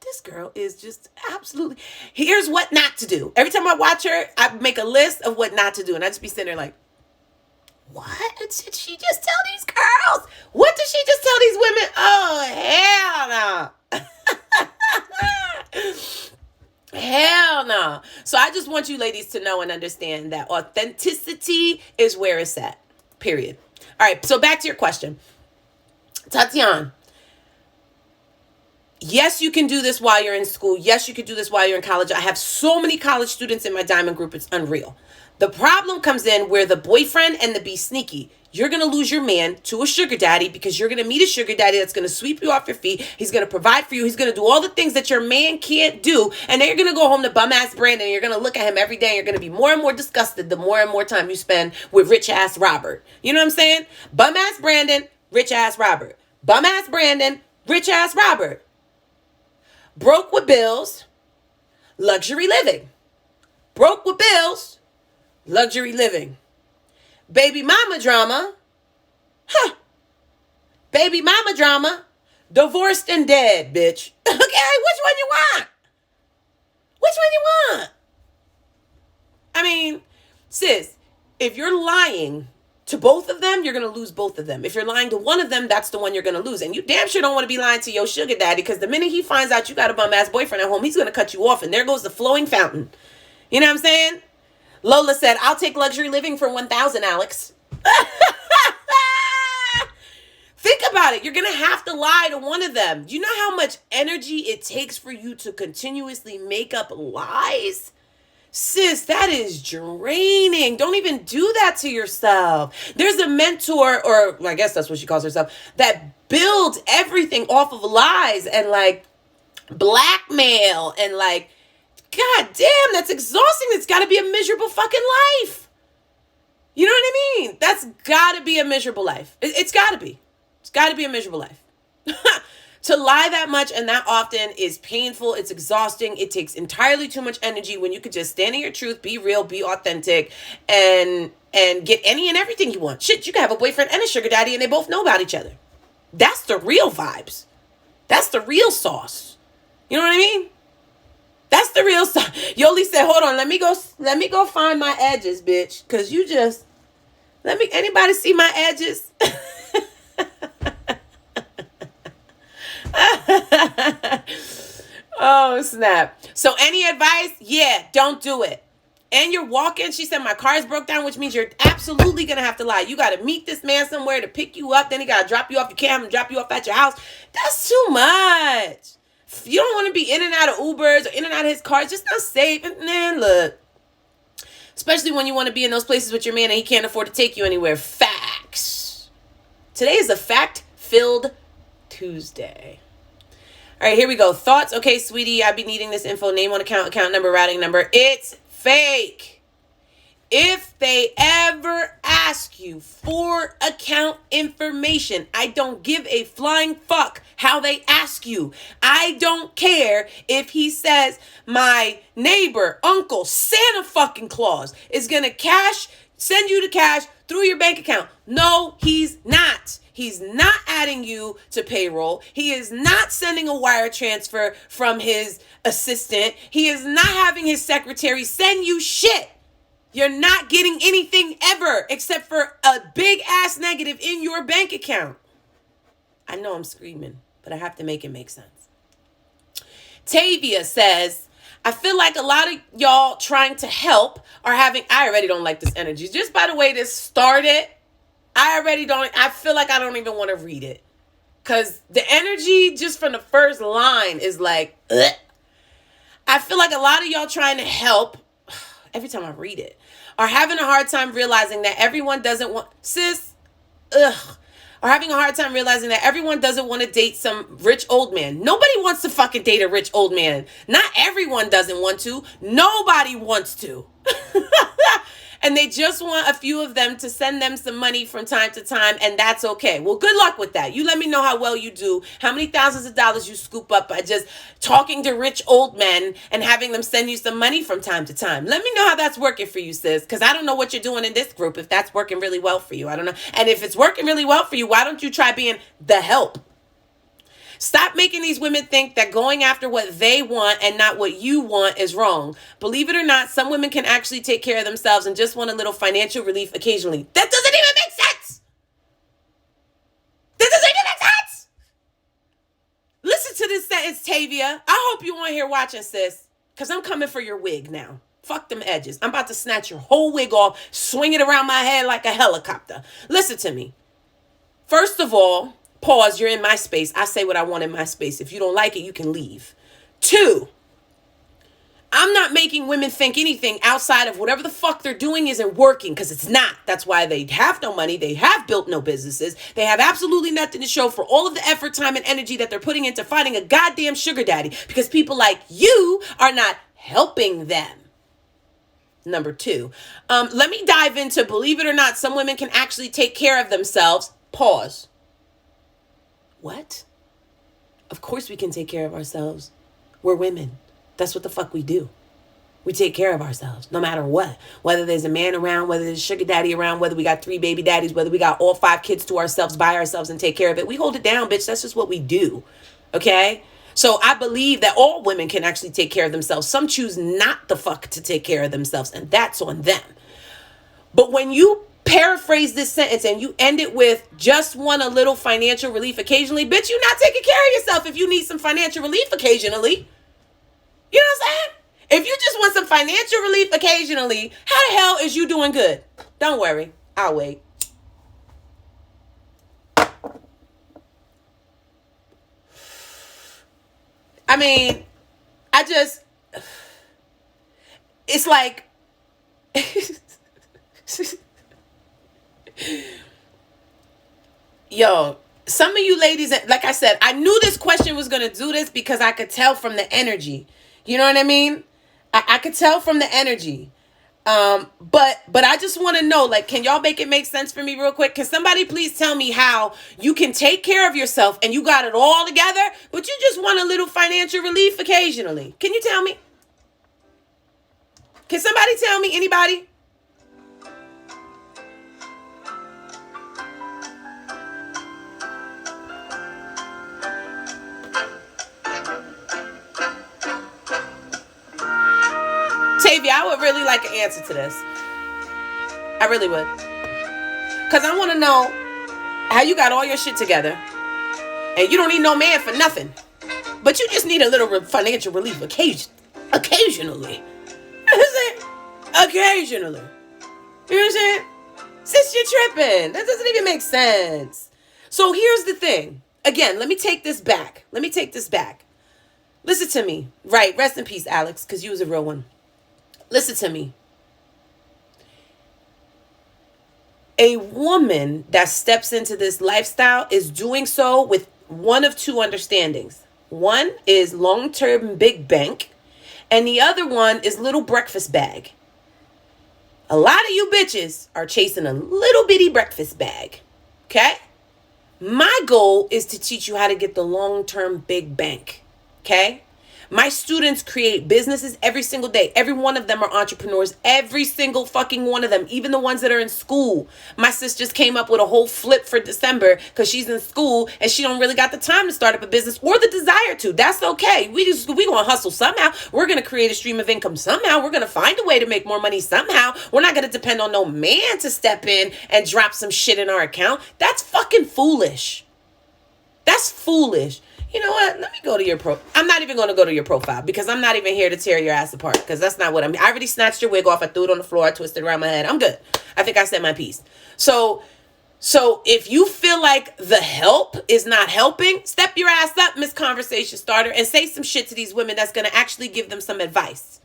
this girl is just absolutely, here's what not to do. Every time I watch her, I make a list of what not to do. And I just be sitting there like, what did she just tell these girls? What did she just tell these women? Oh, hell no. Hell no. So I just want you ladies to know and understand that authenticity is where it's at. Period. All right. So back to your question. Tatiana. Yes, you can do this while you're in school. Yes, you can do this while you're in college. I have so many college students in my diamond group. It's unreal. The problem comes in where the boyfriend and the be sneaky. You're going to lose your man to a sugar daddy because you're going to meet a sugar daddy that's going to sweep you off your feet. He's going to provide for you. He's going to do all the things that your man can't do. And then you're going to go home to bum ass Brandon and you're going to look at him every day. And you're going to be more and more disgusted the more and more time you spend with rich ass Robert. You know what I'm saying? Bum ass Brandon, rich ass Robert. Bum ass Brandon, rich ass Robert. Broke with bills, luxury living. Broke with bills, luxury living. Baby mama drama. Baby mama drama. Divorced and dead, bitch. Okay, which one you want? Which one you want? I mean, sis, if you're lying to both of them, you're going to lose both of them. If you're lying to one of them, that's the one you're going to lose. And you damn sure don't want to be lying to your sugar daddy, because the minute he finds out you got a bum ass boyfriend at home, he's going to cut you off. And there goes the flowing fountain. You know what I'm saying? Lola said, I'll take luxury living for 1,000, Alex. Think about it. You're going to have to lie to one of them. Do you know how much energy it takes for you to continuously make up lies? Sis, that is draining. Don't even do that to yourself. There's a mentor, or I guess that's what she calls herself, that builds everything off of lies and like blackmail and like, God damn, that's exhausting. It's got to be a miserable fucking life. You know what I mean? That's got to be a miserable life. It's got to be. It's got to be a miserable life. To lie that much and that often is painful. It's exhausting. It takes entirely too much energy when you could just stand in your truth, be real, be authentic, and get any and everything you want. Shit, you can have a boyfriend and a sugar daddy and they both know about each other. That's the real vibes. That's the real sauce. You know what I mean? That's the real sauce. Yoli said, hold on, let me go find my edges, bitch. Cause you just anybody see my edges? Oh, snap. So any advice? Yeah, don't do it. And you're walking. She said, my car's broke down, which means you're absolutely going to have to lie. You got to meet this man somewhere to pick you up. Then he got to drop you off. You can't have him drop you off at your house. That's too much. You don't want to be in and out of Ubers or in and out of his car. It's just not safe. And then look, especially when you want to be in those places with your man and he can't afford to take you anywhere. Facts. Today is a fact-filled Tuesday. All right, here we go. Thoughts? Okay, sweetie, I've been needing this info. Name on account number, routing number. It's fake. If they ever ask you for account information, I don't give a flying fuck how they ask you. I don't care if he says my neighbor, uncle, Santa fucking Claus is going to send you the cash through your bank account. No, he's not. He's not adding you to payroll. He is not sending a wire transfer from his assistant. He is not having his secretary send you shit. You're not getting anything ever except for a big ass negative in your bank account. I know I'm screaming, but I have to make it make sense. Tavia says, I feel like a lot of y'all trying to help are having, I already don't like this energy. Just by the way this started, I feel like I don't even want to read it. Because the energy just from the first line is like, ugh. I feel like a lot of y'all trying to help, every time I read it, are having a hard time realizing that everyone doesn't want, are having a hard time realizing that everyone doesn't want to date some rich old man. Nobody wants to fucking date a rich old man. Not everyone doesn't want to. Nobody wants to. And they just want a few of them to send them some money from time to time, and that's okay. Well, good luck with that. You let me know how well you do, how many thousands of dollars you scoop up by just talking to rich old men and having them send you some money from time to time. Let me know how that's working for you, sis, because I don't know what you're doing in this group, if that's working really well for you. I don't know. And if it's working really well for you, why don't you try being the help? Stop making these women think that going after what they want and not what you want is wrong. Believe it or not, some women can actually take care of themselves and just want a little financial relief occasionally. That doesn't even make sense. That doesn't even make sense. Listen to this sentence, Tavia. I hope you on here watching, sis, because I'm coming for your wig now. Fuck them edges. I'm about to snatch your whole wig off, swing it around my head like a helicopter. Listen to me. First of all, pause, you're in my space. I say what I want in my space. If you don't like it, you can leave. 2, I'm not making women think anything outside of whatever the fuck they're doing isn't working, because it's not. That's why they have no money. They have built no businesses. They have absolutely nothing to show for all of the effort, time, and energy that they're putting into finding a goddamn sugar daddy, because people like you are not helping them. Number 2, let me dive into, believe it or not, some women can actually take care of themselves. Pause. What? Of course we can take care of ourselves. We're women. That's what the fuck we do. We take care of ourselves no matter what. Whether there's a man around, whether there's a sugar daddy around, whether we got 3 baby daddies, whether we got all 5 kids to ourselves by ourselves and take care of it. We hold it down, bitch. That's just what we do. Okay? So I believe that all women can actually take care of themselves. Some choose not the fuck to take care of themselves, and that's on them. But when you paraphrase this sentence and you end it with just want a little financial relief occasionally, bitch, you're not taking care of yourself if you need some financial relief occasionally. You know what I'm saying? If you just want some financial relief occasionally, how the hell is you doing good? Don't worry. I'll wait. I mean, it's like, yo, some of you ladies, like I said, I knew this question was going to do this because I could tell from the energy. You know what I mean? I could tell from the energy. But I just want to know, like, can y'all make sense for me real quick? Can somebody please tell me how you can take care of yourself and you got it all together, but you just want a little financial relief occasionally? Can you tell me? Can somebody tell me? Anybody? Tavia, I would really like an answer to this. I really would. Because I want to know how you got all your shit together and you don't need no man for nothing. But you just need a little financial relief occasionally. You know what I'm saying? Occasionally. You know what I'm saying? Sis, you're tripping. That doesn't even make sense. So here's the thing. Again, let me take this back. Listen to me. Right. Rest in peace, Alex, because you was a real one. Listen to me. A woman that steps into this lifestyle is doing so with one of two understandings. One is long-term big bank, and the other one is little breakfast bag. A lot of you bitches are chasing a little bitty breakfast bag. Okay? My goal is to teach you how to get the long-term big bank. Okay? My students create businesses every single day. Every one of them are entrepreneurs. Every single fucking one of them. Even the ones that are in school. My sis just came up with a whole flip for December because she's in school and she don't really got the time to start up a business or the desire to. That's okay. We gonna hustle somehow. We're gonna create a stream of income somehow. We're gonna find a way to make more money somehow. We're not gonna depend on no man to step in and drop some shit in our account. That's fucking foolish. That's foolish. You know what? Let me go to your I'm not even going to go to your profile because I'm not even here to tear your ass apart because that's not what I already snatched your wig off. I threw it on the floor. I twisted it around my head. I'm good. I think I said my piece. So if you feel like the help is not helping, step your ass up, Miss Conversation Starter, and say some shit to these women that's going to actually give them some advice.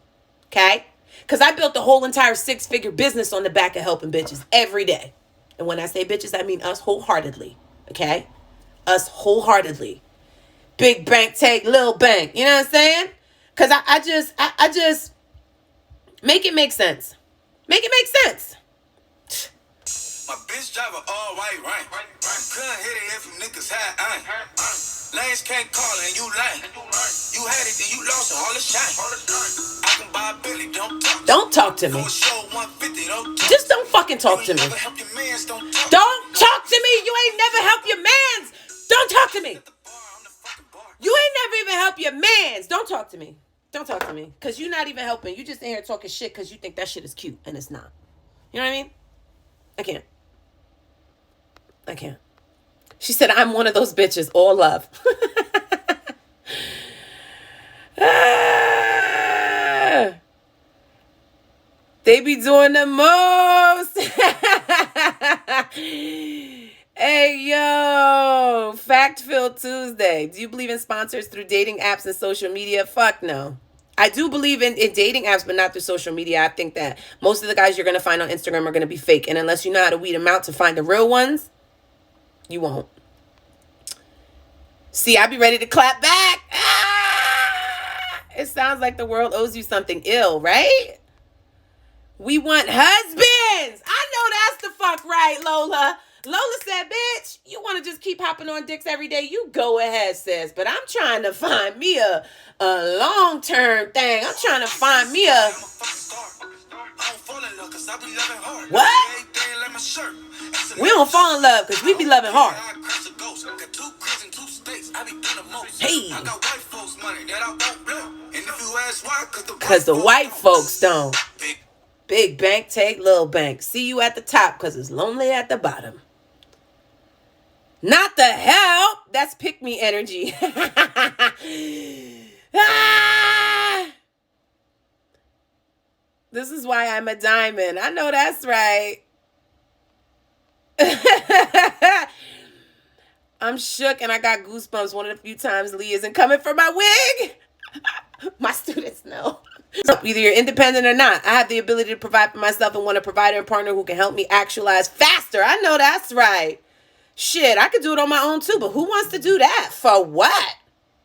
Okay? Because I built the whole entire 6-figure business on the back of helping bitches every day. And when I say bitches, I mean us wholeheartedly. Okay? Us wholeheartedly. Big bank take little bank. You know what I'm saying? Because I just make it make sense. Make it make sense. My bitch drive a all white rank. Couldn't hit it if you niggas had ain't. Lanes can't call and you lame. You had it and you lost all the shine. I can buy a Billy, don't talk to me. Just don't fucking talk to me. Don't talk to me. You ain't never help your mans. Don't talk to me. You ain't never even help your mans. Don't talk to me. Don't talk to me. Because you're not even helping. You just in here talking shit because you think that shit is cute. And it's not. You know what I mean? I can't. She said, I'm one of those bitches. All love. They be doing the most. Hey, yo, Fact-Filled Tuesday. Do you believe in sponsors through dating apps and social media? Fuck no. I do believe in dating apps, but not through social media. I think that most of the guys you're going to find on Instagram are going to be fake. And unless you know how to weed them out to find the real ones, you won't. See, I be ready to clap back. It sounds like the world owes you something ill, right? We want husbands. I know that's the fuck right, Lola. Lola said, bitch, you want to just keep hopping on dicks every day? You go ahead, sis. But I'm trying to find me a long-term thing. I'm trying to find me a... What? We don't fall in love because we be loving hard. Hey. Because the white folks don't. Big bank take little bank. See you at the top because it's lonely at the bottom. Not the help. That's pick me energy. This is why I'm a diamond. I know that's right. I'm shook and I got goosebumps one of the few times Lee isn't coming for my wig. My students know. So either you're independent or not. I have the ability to provide for myself and want a provider and partner who can help me actualize faster. I know that's right. Shit, I could do it on my own too, but who wants to do that? For what?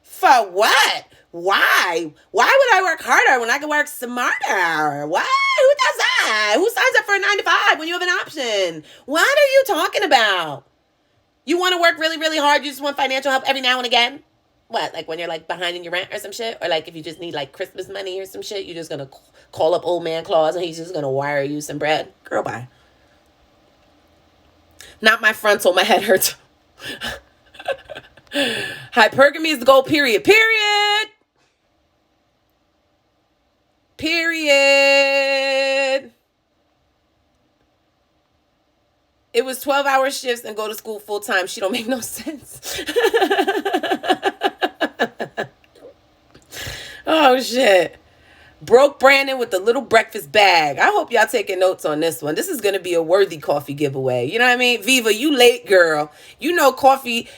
For what? Why? Why would I work harder when I can work smarter? What? Who does that? Who signs up for a 9 to 5 when you have an option? What are you talking about? You want to work really, really hard? You just want financial help every now and again? What, like when you're like behind in your rent or some shit? Or like if you just need like Christmas money or some shit, you're just going to call up old man Claus and he's just going to wire you some bread? Girl, bye. Not my frontal, my head hurts. Hypergamy is the goal, period. Period. Period. It was 12-hour shifts and go to school full time. She don't make no sense. Oh, shit. Broke Brandon with the little breakfast bag. I hope y'all taking notes on this one. This is going to be a worthy coffee giveaway. You know what I mean? Viva, you late, girl. You know coffee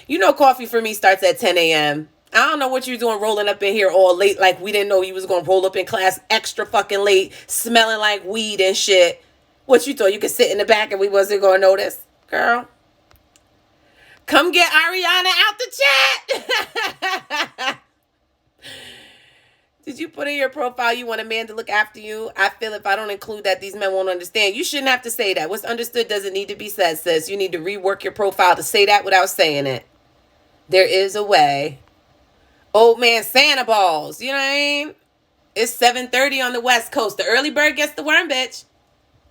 for me starts at 10 a.m. I don't know what you're doing rolling up in here all late like we didn't know you was going to roll up in class extra fucking late, smelling like weed and shit. What you thought you could sit in the back and we wasn't going to notice? Girl. Come get Ariana out the chat. Did you put in your profile you want a man to look after you? I feel if I don't include that, these men won't understand. You shouldn't have to say that. What's understood doesn't need to be said, sis. You need to rework your profile to say that without saying it. There is a way. Old man Santa balls. You know what I mean? It's 7:30 on the West Coast. The early bird gets the worm, bitch.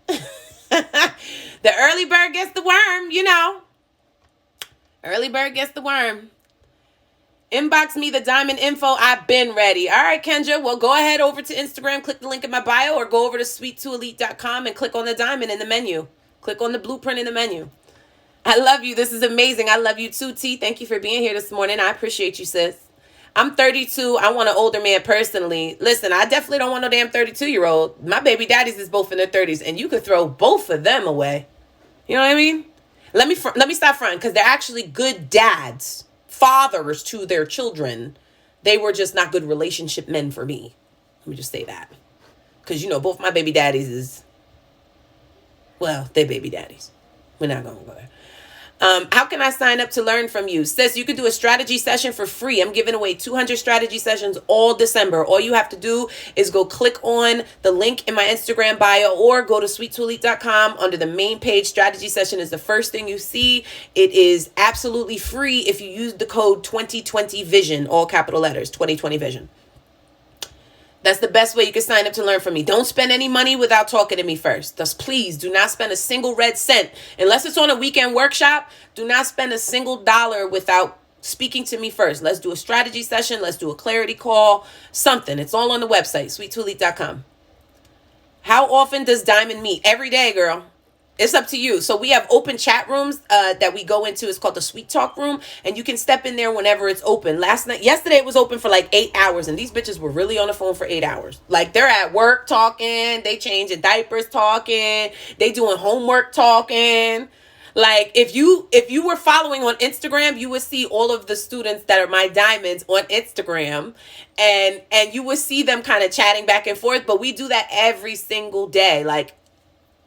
The early bird gets the worm, you know. Early bird gets the worm. Inbox me the diamond info. I've been ready. All right, Kendra. Well, go ahead over to Instagram. Click the link in my bio or go over to sweet2elite.com and click on the diamond in the menu. Click on the blueprint in the menu. I love you. This is amazing. I love you too, T. Thank you for being here this morning. I appreciate you, sis. I'm 32. I want an older man personally. Listen, I definitely don't want no damn 32-year-old. My baby daddies is both in their 30s, and you could throw both of them away. You know what I mean? Let me stop fronting because they're actually good dads. Fathers to their children. They were just not good relationship men for me. Let me just say that. Because, you know, both my baby daddies is, well, they baby daddies. We're not going to go there. How can I sign up to learn from you? Sis, you can do a strategy session for free. I'm giving away 200 strategy sessions all December. All you have to do is go click on the link in my Instagram bio or go to sweet2elite.com under the main page. Strategy session is the first thing you see. It is absolutely free if you use the code 2020 vision, all capital letters, 2020 vision. That's the best way you can sign up to learn from me. Don't spend any money without talking to me first. Thus, please do not spend a single red cent. Unless it's on a weekend workshop, do not spend a single dollar without speaking to me first. Let's do a strategy session. Let's do a clarity call. Something. It's all on the website, sweet2elite.com. How often does Diamond meet? Every day, girl. It's up to you. So we have open chat rooms that we go into. It's called the Sweet Talk Room. And you can step in there whenever it's open. Yesterday it was open for like 8 hours. And these bitches were really on the phone for 8 hours. Like they're at work talking. They changing diapers talking. They doing homework talking. Like if you were following on Instagram, you would see all of the students that are my diamonds on Instagram. And you would see them kind of chatting back and forth. But we do that every single day. Like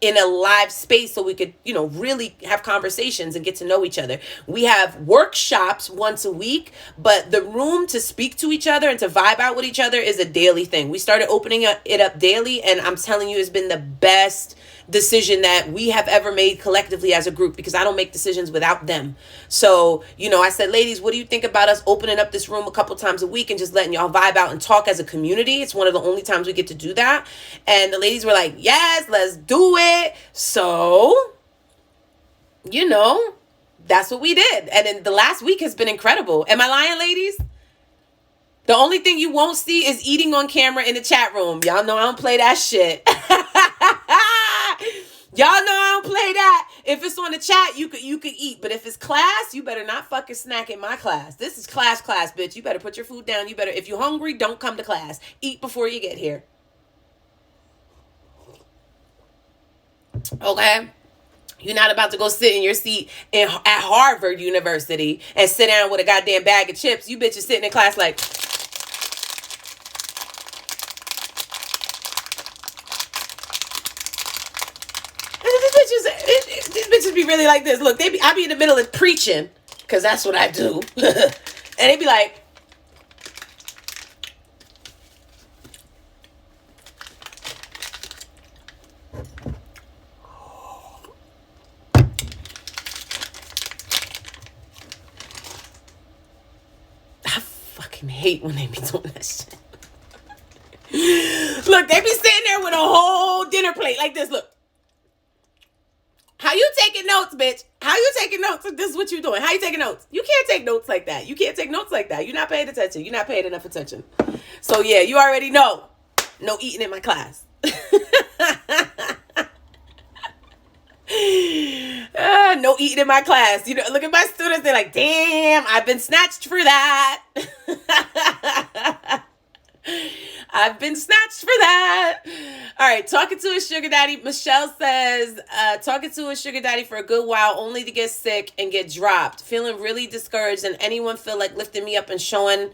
in a live space so we could, you know, really have conversations and get to know each other. We have workshops once a week, but the room to speak to each other and to vibe out with each other is a daily thing. We started opening it up daily, and I'm telling you, it's been the best decision that we have ever made collectively as a group because I don't make decisions without them. So, you know, I said, ladies, what do you think about us opening up this room a couple times a week and just letting y'all vibe out and talk as a community? It's one of the only times we get to do that. And the ladies were like, yes, let's do it. So, you know, that's what we did. And then the last week has been incredible. Am I lying, ladies? The only thing you won't see is eating on camera in the chat room. Y'all know I don't play that shit. Y'all know I don't play that. If it's on the chat, you could eat. But if it's class, you better not fucking snack in my class. This is class, bitch. You better put your food down. If you're hungry, don't come to class. Eat before you get here. Okay? You're not about to go sit in your seat at Harvard University and sit down with a goddamn bag of chips. You bitches sitting in class like, these bitches be really like this. Look, I be in the middle of preaching, because that's what I do. And they be like, I fucking hate when they be doing that shit. Look, they be sitting there with a whole dinner plate like this. Look. How you taking notes, bitch? How you taking notes? This is what you doing. How you taking notes? You can't take notes like that. You can't take notes like that. You're not paying attention. You're not paying enough attention. So yeah, you already know. No eating in my class. No eating in my class. You know, look at my students. They're like, damn, I've been snatched for that. I've been snatched for that. All right, talking to a sugar daddy. Michelle says, talking to a sugar daddy for a good while only to get sick and get dropped. Feeling really discouraged, and anyone feel like lifting me up and showing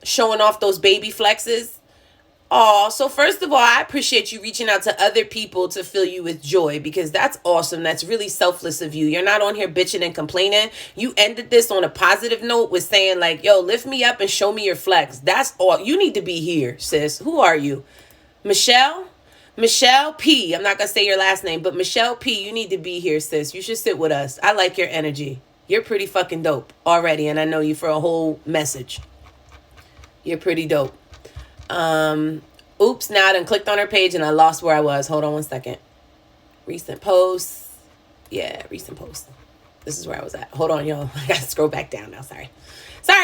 off those baby flexes? Oh, so first of all, I appreciate you reaching out to other people to fill you with joy, because that's awesome. That's really selfless of you. You're not on here bitching and complaining. You ended this on a positive note with saying like, yo, lift me up and show me your flex. That's all. You need to be here, sis. Who are you? Michelle P. I'm not going to say your last name, but Michelle P. You need to be here, sis. You should sit with us. I like your energy. You're pretty fucking dope already, and I know you for a whole message. You're pretty dope. Oops, now I done clicked on her page and I lost where I was. Hold on one second. Recent posts. Yeah, recent posts. This is where I was at. Hold on, y'all. I gotta scroll back down now. Sorry. All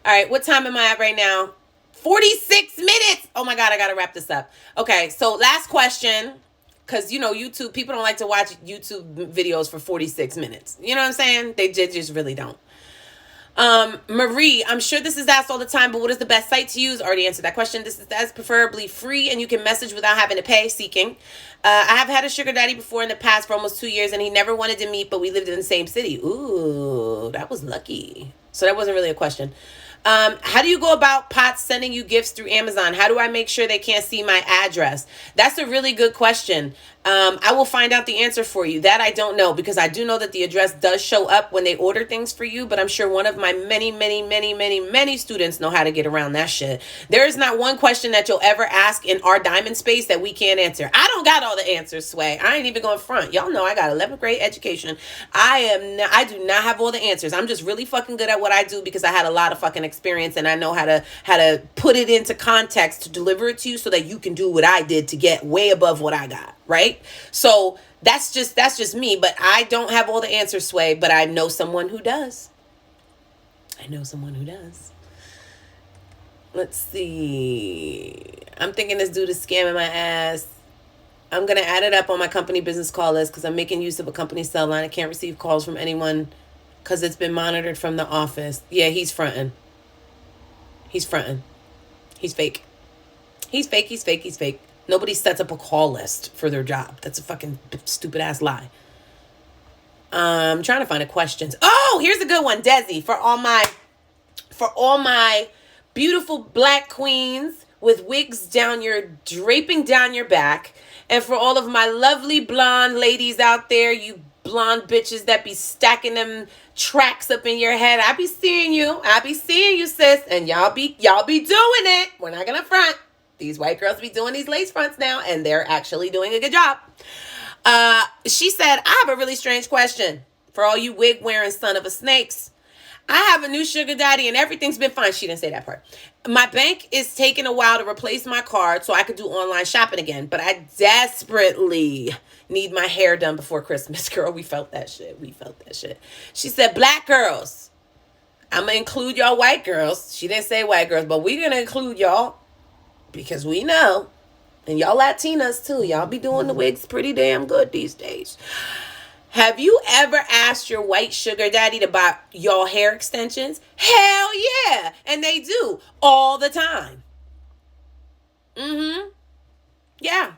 right, what time am I at right now? 46 minutes. Oh my God, I gotta wrap this up. Okay, so last question. Because, you know, YouTube, people don't like to watch YouTube videos for 46 minutes. You know what I'm saying? They just really don't. Marie, I'm sure this is asked all the time, but what is the best site to use? Already answered that question. This is preferably free and you can message without having to pay. Seeking. I have had a sugar daddy before in the past for almost 2 years, and he never wanted to meet, but we lived in the same city. Ooh, that was lucky. So that wasn't really a question. How do you go about POTS sending you gifts through Amazon? How do I make sure they can't see my address? That's a really good question. I will find out the answer for you. That I don't know, because I do know that the address does show up when they order things for you, but I'm sure one of my many students know how to get around that shit. There is not one question that you'll ever ask in our diamond space that we can't answer. I don't got all the answers, Sway. I ain't even going front. Y'all know I got 11th grade education. I do not have all the answers. I'm just really fucking good at what I do because I had a lot of fucking experience, and I know how to put it into context to deliver it to you so that you can do what I did to get way above what I got, right? So that's just me, but I don't have all the answers, Sway, but I know someone who does. Let's see. I'm thinking this dude is scamming my ass. I'm going to add it up on my company business call list because I'm making use of a company cell line. I can't receive calls from anyone because it's been monitored from the office. Yeah, he's fronting. He's fake. He's fake. Nobody sets up a call list for their job. That's a fucking stupid ass lie. I'm trying to find a question. Oh, here's a good one, Desi. For all my beautiful black queens with wigs draping down your back, and for all of my lovely blonde ladies out there, you blonde bitches that be stacking them tracks up in your head. I be seeing you, sis, and y'all be doing it. We're not gonna front. These white girls be doing these lace fronts now, and they're actually doing a good job. She said, I have a really strange question for all you wig wearing son of a snakes. I have a new sugar daddy and everything's been fine. She didn't say that part. My bank is taking a while to replace my card so I could do online shopping again, but I desperately need my hair done before Christmas. Girl, we felt that shit. She said, black girls. I'm going to include y'all white girls. She didn't say white girls, but we're going to include y'all because we know. And y'all Latinas too. Y'all be doing the wigs pretty damn good these days. Have you ever asked your white sugar daddy to buy y'all hair extensions? Hell yeah. And they do all the time. Yeah.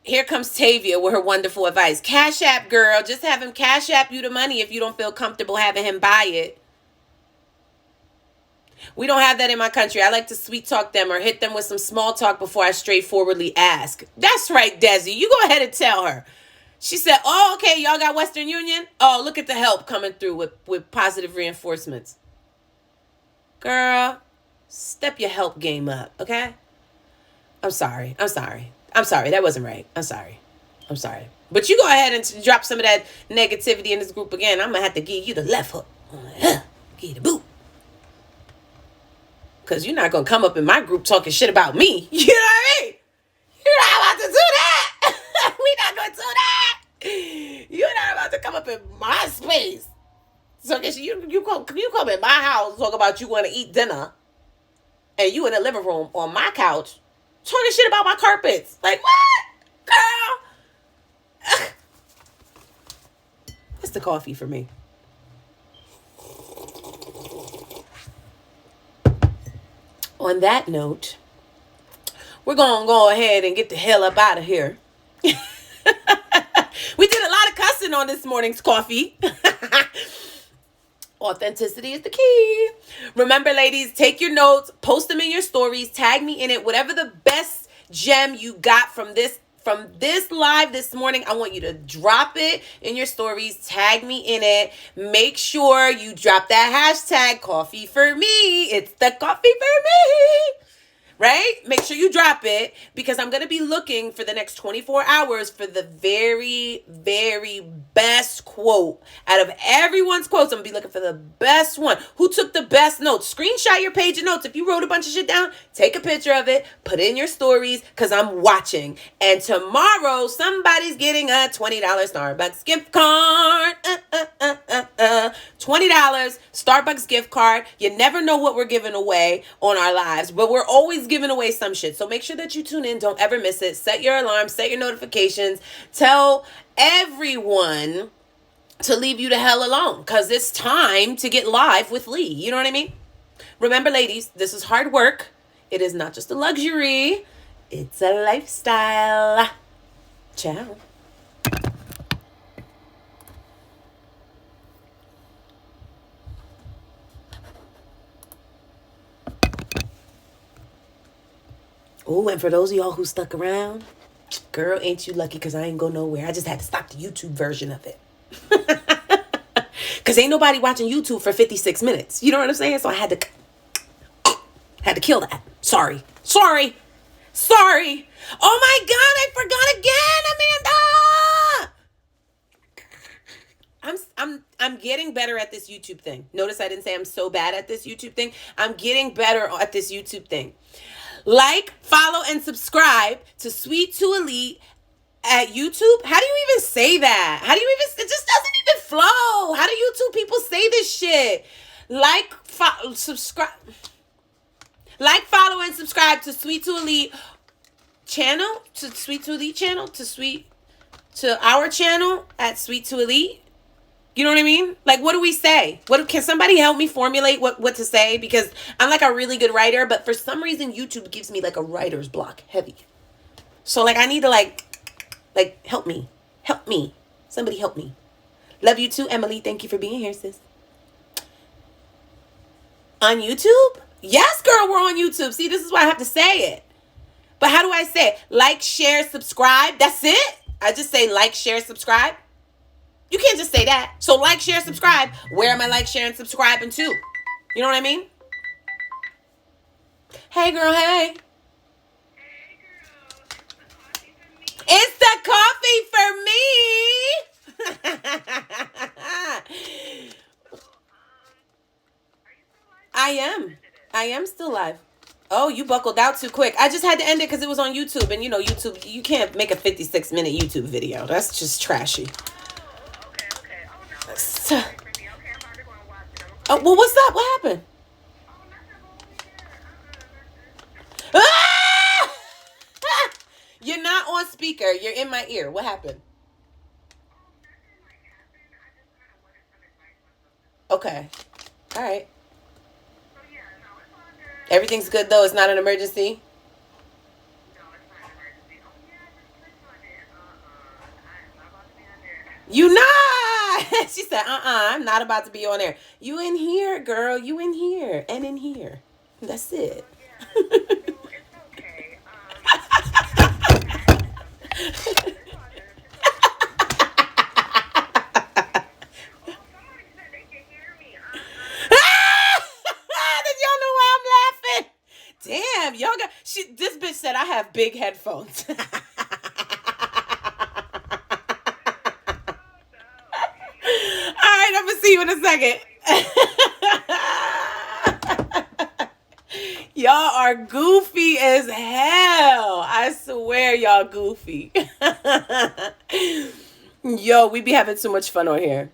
Here comes Tavia with her wonderful advice. Cash App, girl. Just have him Cash App you the money if you don't feel comfortable having him buy it. We don't have that in my country. I like to sweet talk them or hit them with some small talk before I straightforwardly ask. That's right, Desi. You go ahead and tell her. She said, oh, okay, y'all got Western Union? Oh, look at the help coming through with positive reinforcements. Girl, step your help game up, okay? I'm sorry. That wasn't right. I'm sorry. But you go ahead and drop some of that negativity in this group again. I'm going to have to give you the left hook. Give you the boot. Because you're not going to come up in my group talking shit about me. You know what I mean? You're not about to do that. We're not going to do that. You're not about to come up in my space. So you come in my house, talk about you want to eat dinner, and you in the living room on my couch talking shit about my carpets. Like, what? Girl. It's the coffee for me. On that note, we're going to go ahead and get the hell up out of here. We did a lot of cussing on this morning's coffee. Authenticity is the key. Remember, ladies, take your notes, post them in your stories, tag me in it. Whatever the best gem you got from this live this morning, I want you to drop it in your stories, tag me in it. Make sure you drop that hashtag coffee for me. It's the coffee for me. Right? Make sure you drop it because I'm going to be looking for the next 24 hours for the very, very best quote. Out of everyone's quotes, I'm going to be looking for the best one. Who took the best notes? Screenshot your page of notes. If you wrote a bunch of shit down, take a picture of it, put it in your stories because I'm watching. And tomorrow, somebody's getting a $20 Starbucks gift card. $20 Starbucks gift card. You never know what we're giving away on our lives, but we're always giving away some shit. So make sure that you tune in. Don't ever miss it. Set your alarm, set your notifications. Tell everyone to leave you the hell alone because it's time to get live with Lee. You know what I mean? Remember, ladies, this is hard work. It is not just a luxury. It's a lifestyle. Ciao. Oh, and for those of y'all who stuck around, girl, ain't you lucky because I ain't go nowhere. I just had to stop the YouTube version of it. Because ain't nobody watching YouTube for 56 minutes. You know what I'm saying? So I had to kill that. Sorry. Oh my God, I forgot again, Amanda. I'm getting better at this YouTube thing. Notice I didn't say I'm so bad at this YouTube thing. I'm getting better at this YouTube thing. Like, follow, and subscribe to Sweet to Elite at YouTube. How do you even say that? It just doesn't even flow. How do YouTube people say this shit? Subscribe. Like, follow, and subscribe to Sweet to Elite channel, to our channel at Sweet to Elite. You know what I mean? Like, what do we say? Can somebody help me formulate what to say? Because I'm like a really good writer, but for some reason, YouTube gives me like a writer's block, heavy. So like, I need to like, help me. Somebody help me. Love you too, Emily. Thank you for being here, sis. On YouTube? Yes, girl, we're on YouTube. See, this is why I have to say it. But how do I say it? Like, share, subscribe. That's it? I just say like, share, subscribe. You can't just say that. So like, share, subscribe. Where am I like, share, and subscribing to? You know what I mean? Hey, girl, hey. It's the coffee for me. I am still live. Oh, you buckled out too quick. I just had to end it because it was on YouTube. And you know, YouTube, you can't make a 56-minute YouTube video. That's just trashy. Oh, well, what's up? What happened? Ah! You're not on speaker. You're in my ear. What happened? Okay. All right. Everything's good, though. It's not an emergency. You not. She said, I'm not about to be on there. You in here, girl. You in here and in here. That's it. Did y'all know why I'm laughing? Damn, y'all got this bitch said I have big headphones. All right, I'm gonna see you in a second. Y'all are goofy as hell. I swear y'all goofy. Yo, we be having too much fun on here.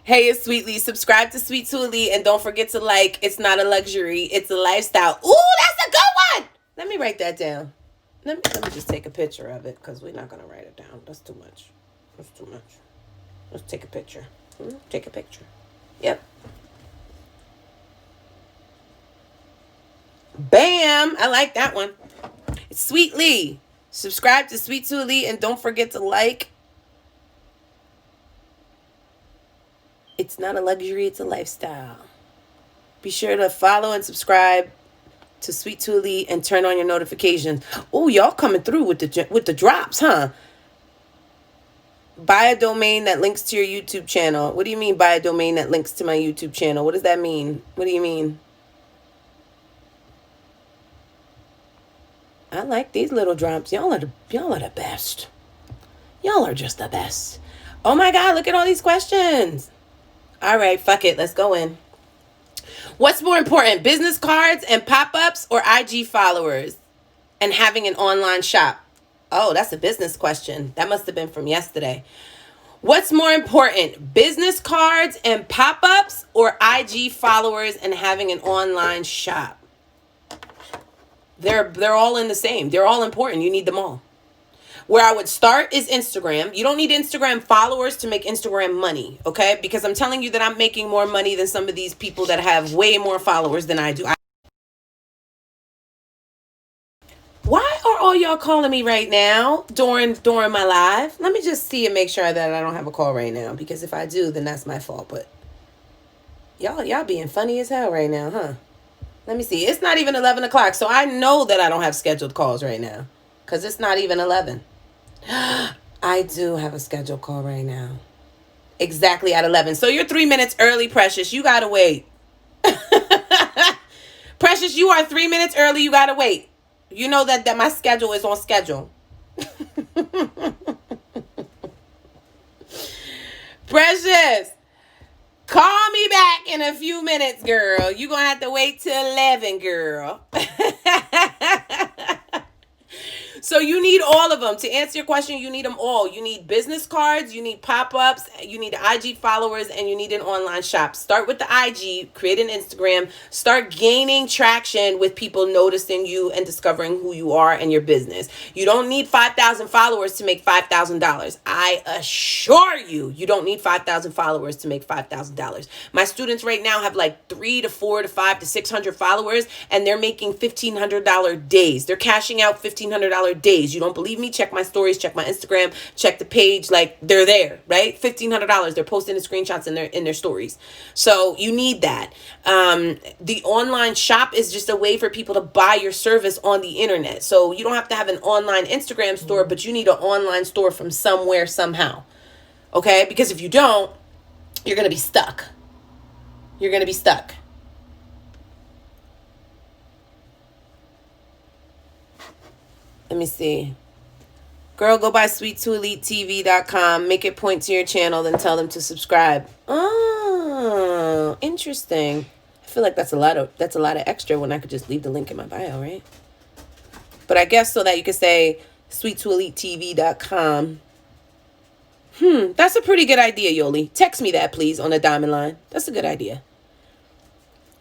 Hey, it's Sweetly. Subscribe to Sweet to Elite and don't forget to like. It's not a luxury. It's a lifestyle. Ooh, that's a good one. Let me write that down. Let me just take a picture of it because we're not going to write it down. That's too much. That's too much. Let's take a picture. Take a picture. Yep. Bam. I like that one. It's Sweetly. Subscribe to Sweet to Elite and don't forget to like. It's not a luxury, it's a lifestyle. Be sure to follow and subscribe to Sweet to Elite and turn on your notifications. Oh, y'all coming through with the drops, huh? Buy a domain that links to your YouTube channel. What do you mean buy a domain that links to my YouTube channel? What does that mean? What do you mean? I like these little drops. Y'all are the best. Y'all are just the best. Oh my God, look at all these questions. All right, fuck it. Let's go in. What's more important, business cards and pop-ups or IG followers and having an online shop? Oh, that's a business question. That must have been from yesterday. What's more important, business cards and pop-ups or IG followers and having an online shop? They're all in the same. They're all important. You need them all. Where I would start is Instagram. You don't need Instagram followers to make Instagram money, okay? Because I'm telling you that I'm making more money than some of these people that have way more followers than I do. Why are all y'all calling me right now during my live? Let me just see and make sure that I don't have a call right now. Because if I do, then that's my fault. But y'all being funny as hell right now, huh? Let me see. It's not even 11 o'clock, so I know that I don't have scheduled calls right now. Because it's not even 11. I do have a scheduled call right now. Exactly at 11. So you're 3 minutes early, Precious. You got to wait. Precious, you are 3 minutes early. You got to wait. You know that my schedule is on schedule. Precious, call me back in a few minutes, girl. You're going to have to wait till 11, girl. So you need all of them. To answer your question, you need them all. You need business cards, you need pop-ups, you need IG followers, and you need an online shop. Start with the IG, create an Instagram, start gaining traction with people noticing you and discovering who you are and your business. You don't need 5,000 followers to make $5,000. I assure you, you don't need 5,000 followers to make $5,000. My students right now have like 3 to 4 to 5 to 600 followers, and they're making $1,500 days. They're cashing out $1,500 days. You don't believe me? Check my stories, check my Instagram, check the page. Like, they're there, right? $1,500. They're posting the screenshots in their stories. So you need that. The online shop is just a way for people to buy your service on the internet. So you don't have to have an online Instagram store, but you need an online store from somewhere, somehow. Okay? Because if you don't, you're going to be stuck. You're going to be stuck. Let me see. Girl, go by sweet2elitetv.com. Make it point to your channel, then tell them to subscribe. Oh, interesting. I feel like that's a lot of extra when I could just leave the link in my bio, right? But I guess so that you could say sweet2elitetv.com. That's a pretty good idea, Yoli. Text me that, please, on the diamond line. That's a good idea.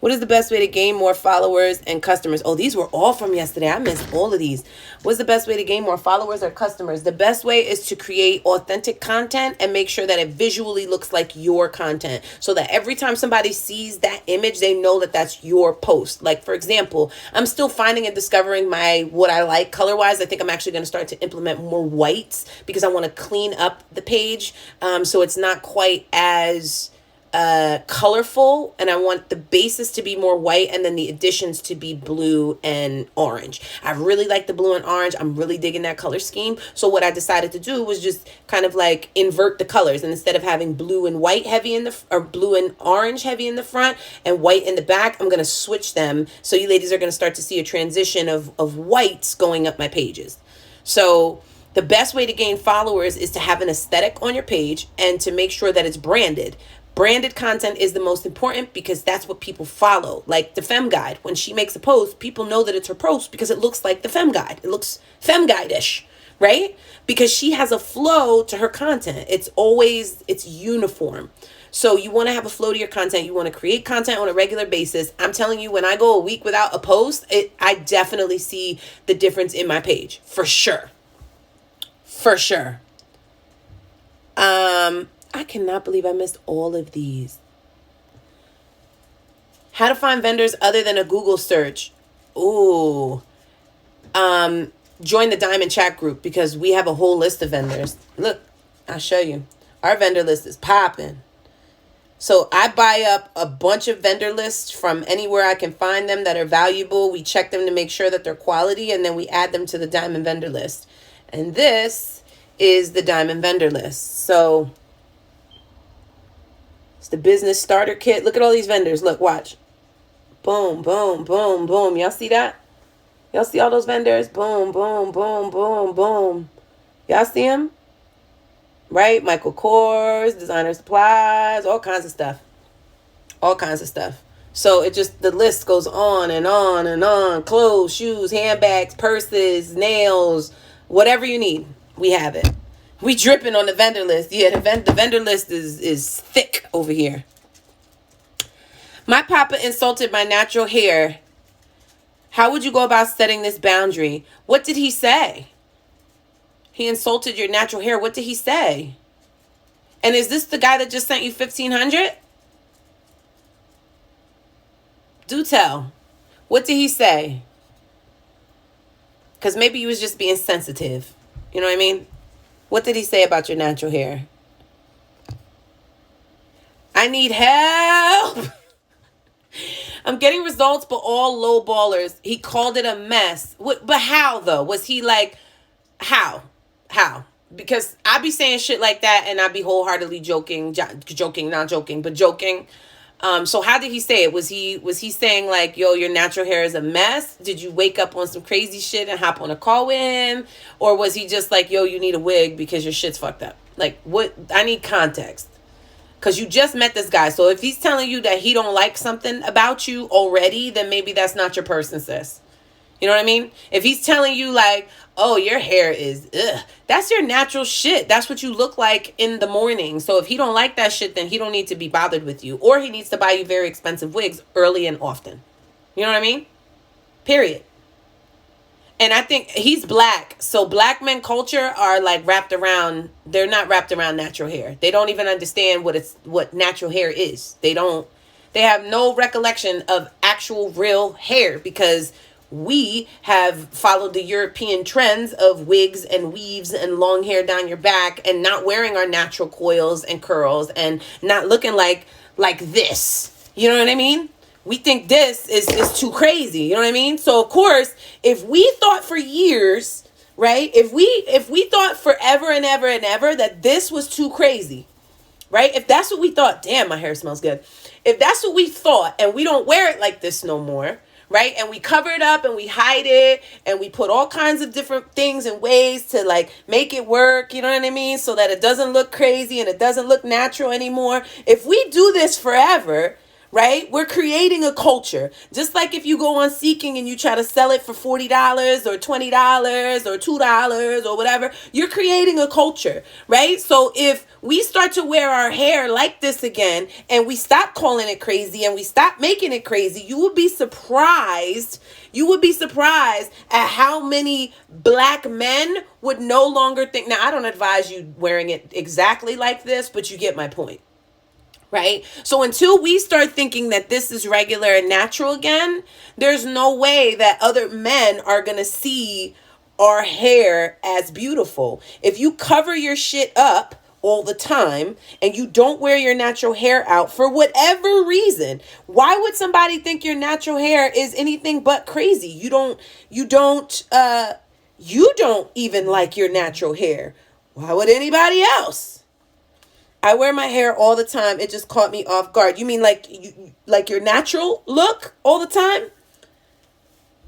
What is the best way to gain more followers and customers? Oh, these were all from yesterday. I missed all of these. What's the best way to gain more followers or customers? The best way is to create authentic content and make sure that it visually looks like your content, so that every time somebody sees that image, they know that that's your post. Like, for example, I'm still finding and discovering what I like color wise. I think I'm actually going to start to implement more whites because I want to clean up the page, so it's not quite as colorful, and I want the bases to be more white and then the additions to be blue and orange. I really like the blue and orange. I'm really digging that color scheme. So what I decided to do was just kind of like invert the colors, and instead of having blue and white heavy in the or blue and orange heavy in the front and white in the back, I'm going to switch them. So you ladies are going to start to see a transition of whites going up my pages. So the best way to gain followers is to have an aesthetic on your page and to make sure that it's branded. Branded content is the most important because that's what people follow. Like the Femme Guide, when she makes a post, people know that it's her post because it looks like the Femme Guide. It looks Femme Guide-ish, right? Because she has a flow to her content. It's uniform. So you want to have a flow to your content. You want to create content on a regular basis. I'm telling you, when I go a week without a post, I definitely see the difference in my page. For sure. For sure. I cannot believe I missed all of these. How to find vendors other than a Google search. Ooh. Join the Diamond Chat group because we have a whole list of vendors. Look, I'll show you. Our vendor list is popping. So I buy up a bunch of vendor lists from anywhere I can find them that are valuable. We check them to make sure that they're quality, and then we add them to the Diamond vendor list. And this is the Diamond vendor list. So it's the business starter kit. Look at all these vendors. Look, watch. Boom, boom, boom, boom. Y'all see that? Y'all see all those vendors? Boom, boom, boom, boom, boom. Y'all see them? Right? Michael Kors, designer supplies, all kinds of stuff. All kinds of stuff. So the list goes on and on and on. Clothes, shoes, handbags, purses, nails, whatever you need, we have it. We dripping on the vendor list. Yeah, the vendor list is thick over here. My papa insulted my natural hair. How would you go about setting this boundary? What did he say? He insulted your natural hair. What did he say? And is this the guy that just sent you $1,500? Do tell. What did he say? Because maybe he was just being sensitive. You know what I mean? What did he say about your natural hair? I need help. I'm getting results, but all low ballers. He called it a mess. But how, though? Was he like, how? How? Because I be saying shit like that, and I be wholeheartedly joking, not joking, but joking. So how did he say it? Was he saying like, yo, your natural hair is a mess? Did you wake up on some crazy shit and hop on a call with him? Or was he just like, yo, you need a wig because your shit's fucked up? Like, what? I need context. Because you just met this guy. So if he's telling you that he don't like something about you already, then maybe that's not your person, sis. You know what I mean? If he's telling you like, oh, your hair is, that's your natural shit. That's what you look like in the morning. So if he don't like that shit, then he don't need to be bothered with you. Or he needs to buy you very expensive wigs early and often. You know what I mean? Period. And I think he's black. So black men culture are like they're not wrapped around natural hair. They don't even understand what natural hair is. They have no recollection of actual real hair because we have followed the European trends of wigs and weaves and long hair down your back and not wearing our natural coils and curls and not looking like this. You know what I mean? We think this is too crazy. You know what I mean? So of course, if we thought for years, right? If we thought forever and ever and ever that this was too crazy, right? If that's what we thought, damn, my hair smells good. If that's what we thought and we don't wear it like this no more, right? And we cover it up and we hide it and we put all kinds of different things and ways to like make it work, you know what I mean? So that it doesn't look crazy and it doesn't look natural anymore. If we do this forever, right? We're creating a culture. Just like if you go on Seeking and you try to sell it for $40 or $20 or $2 or whatever, you're creating a culture, right? So if we start to wear our hair like this again and we stop calling it crazy and we stop making it crazy, you would be surprised. You would be surprised at how many black men would no longer think. Now, I don't advise you wearing it exactly like this, but you get my point. Right? So until we start thinking that this is regular and natural again, there's no way that other men are going to see our hair as beautiful. If you cover your shit up all the time and you don't wear your natural hair out for whatever reason, why would somebody think your natural hair is anything but crazy? You don't even like your natural hair. Why would anybody else? I wear my hair all the time. It just caught me off guard. You mean like your natural look all the time?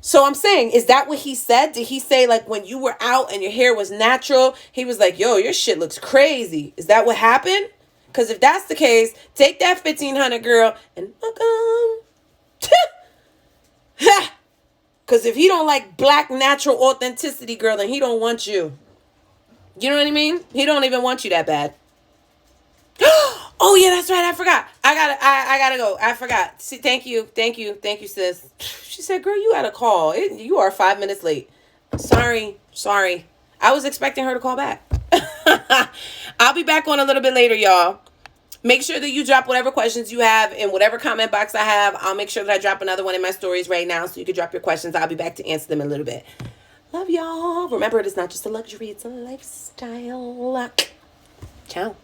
So I'm saying, is that what he said? Did he say like when you were out and your hair was natural, he was like, yo, your shit looks crazy? Is that what happened? Because if that's the case, take that 1,500 girl and welcome. Because if he don't like black natural authenticity, girl, then he don't want you. You know what I mean? He don't even want you that bad. Oh yeah, that's right. I forgot. I gotta go. I forgot. See, thank you, sis. She said, "Girl, you had a call. You are 5 minutes late." Sorry. I was expecting her to call back. I'll be back on a little bit later, y'all. Make sure that you drop whatever questions you have in whatever comment box I have. I'll make sure that I drop another one in my stories right now, so you can drop your questions. I'll be back to answer them in a little bit. Love y'all. Remember, it is not just a luxury; it's a lifestyle. Ciao.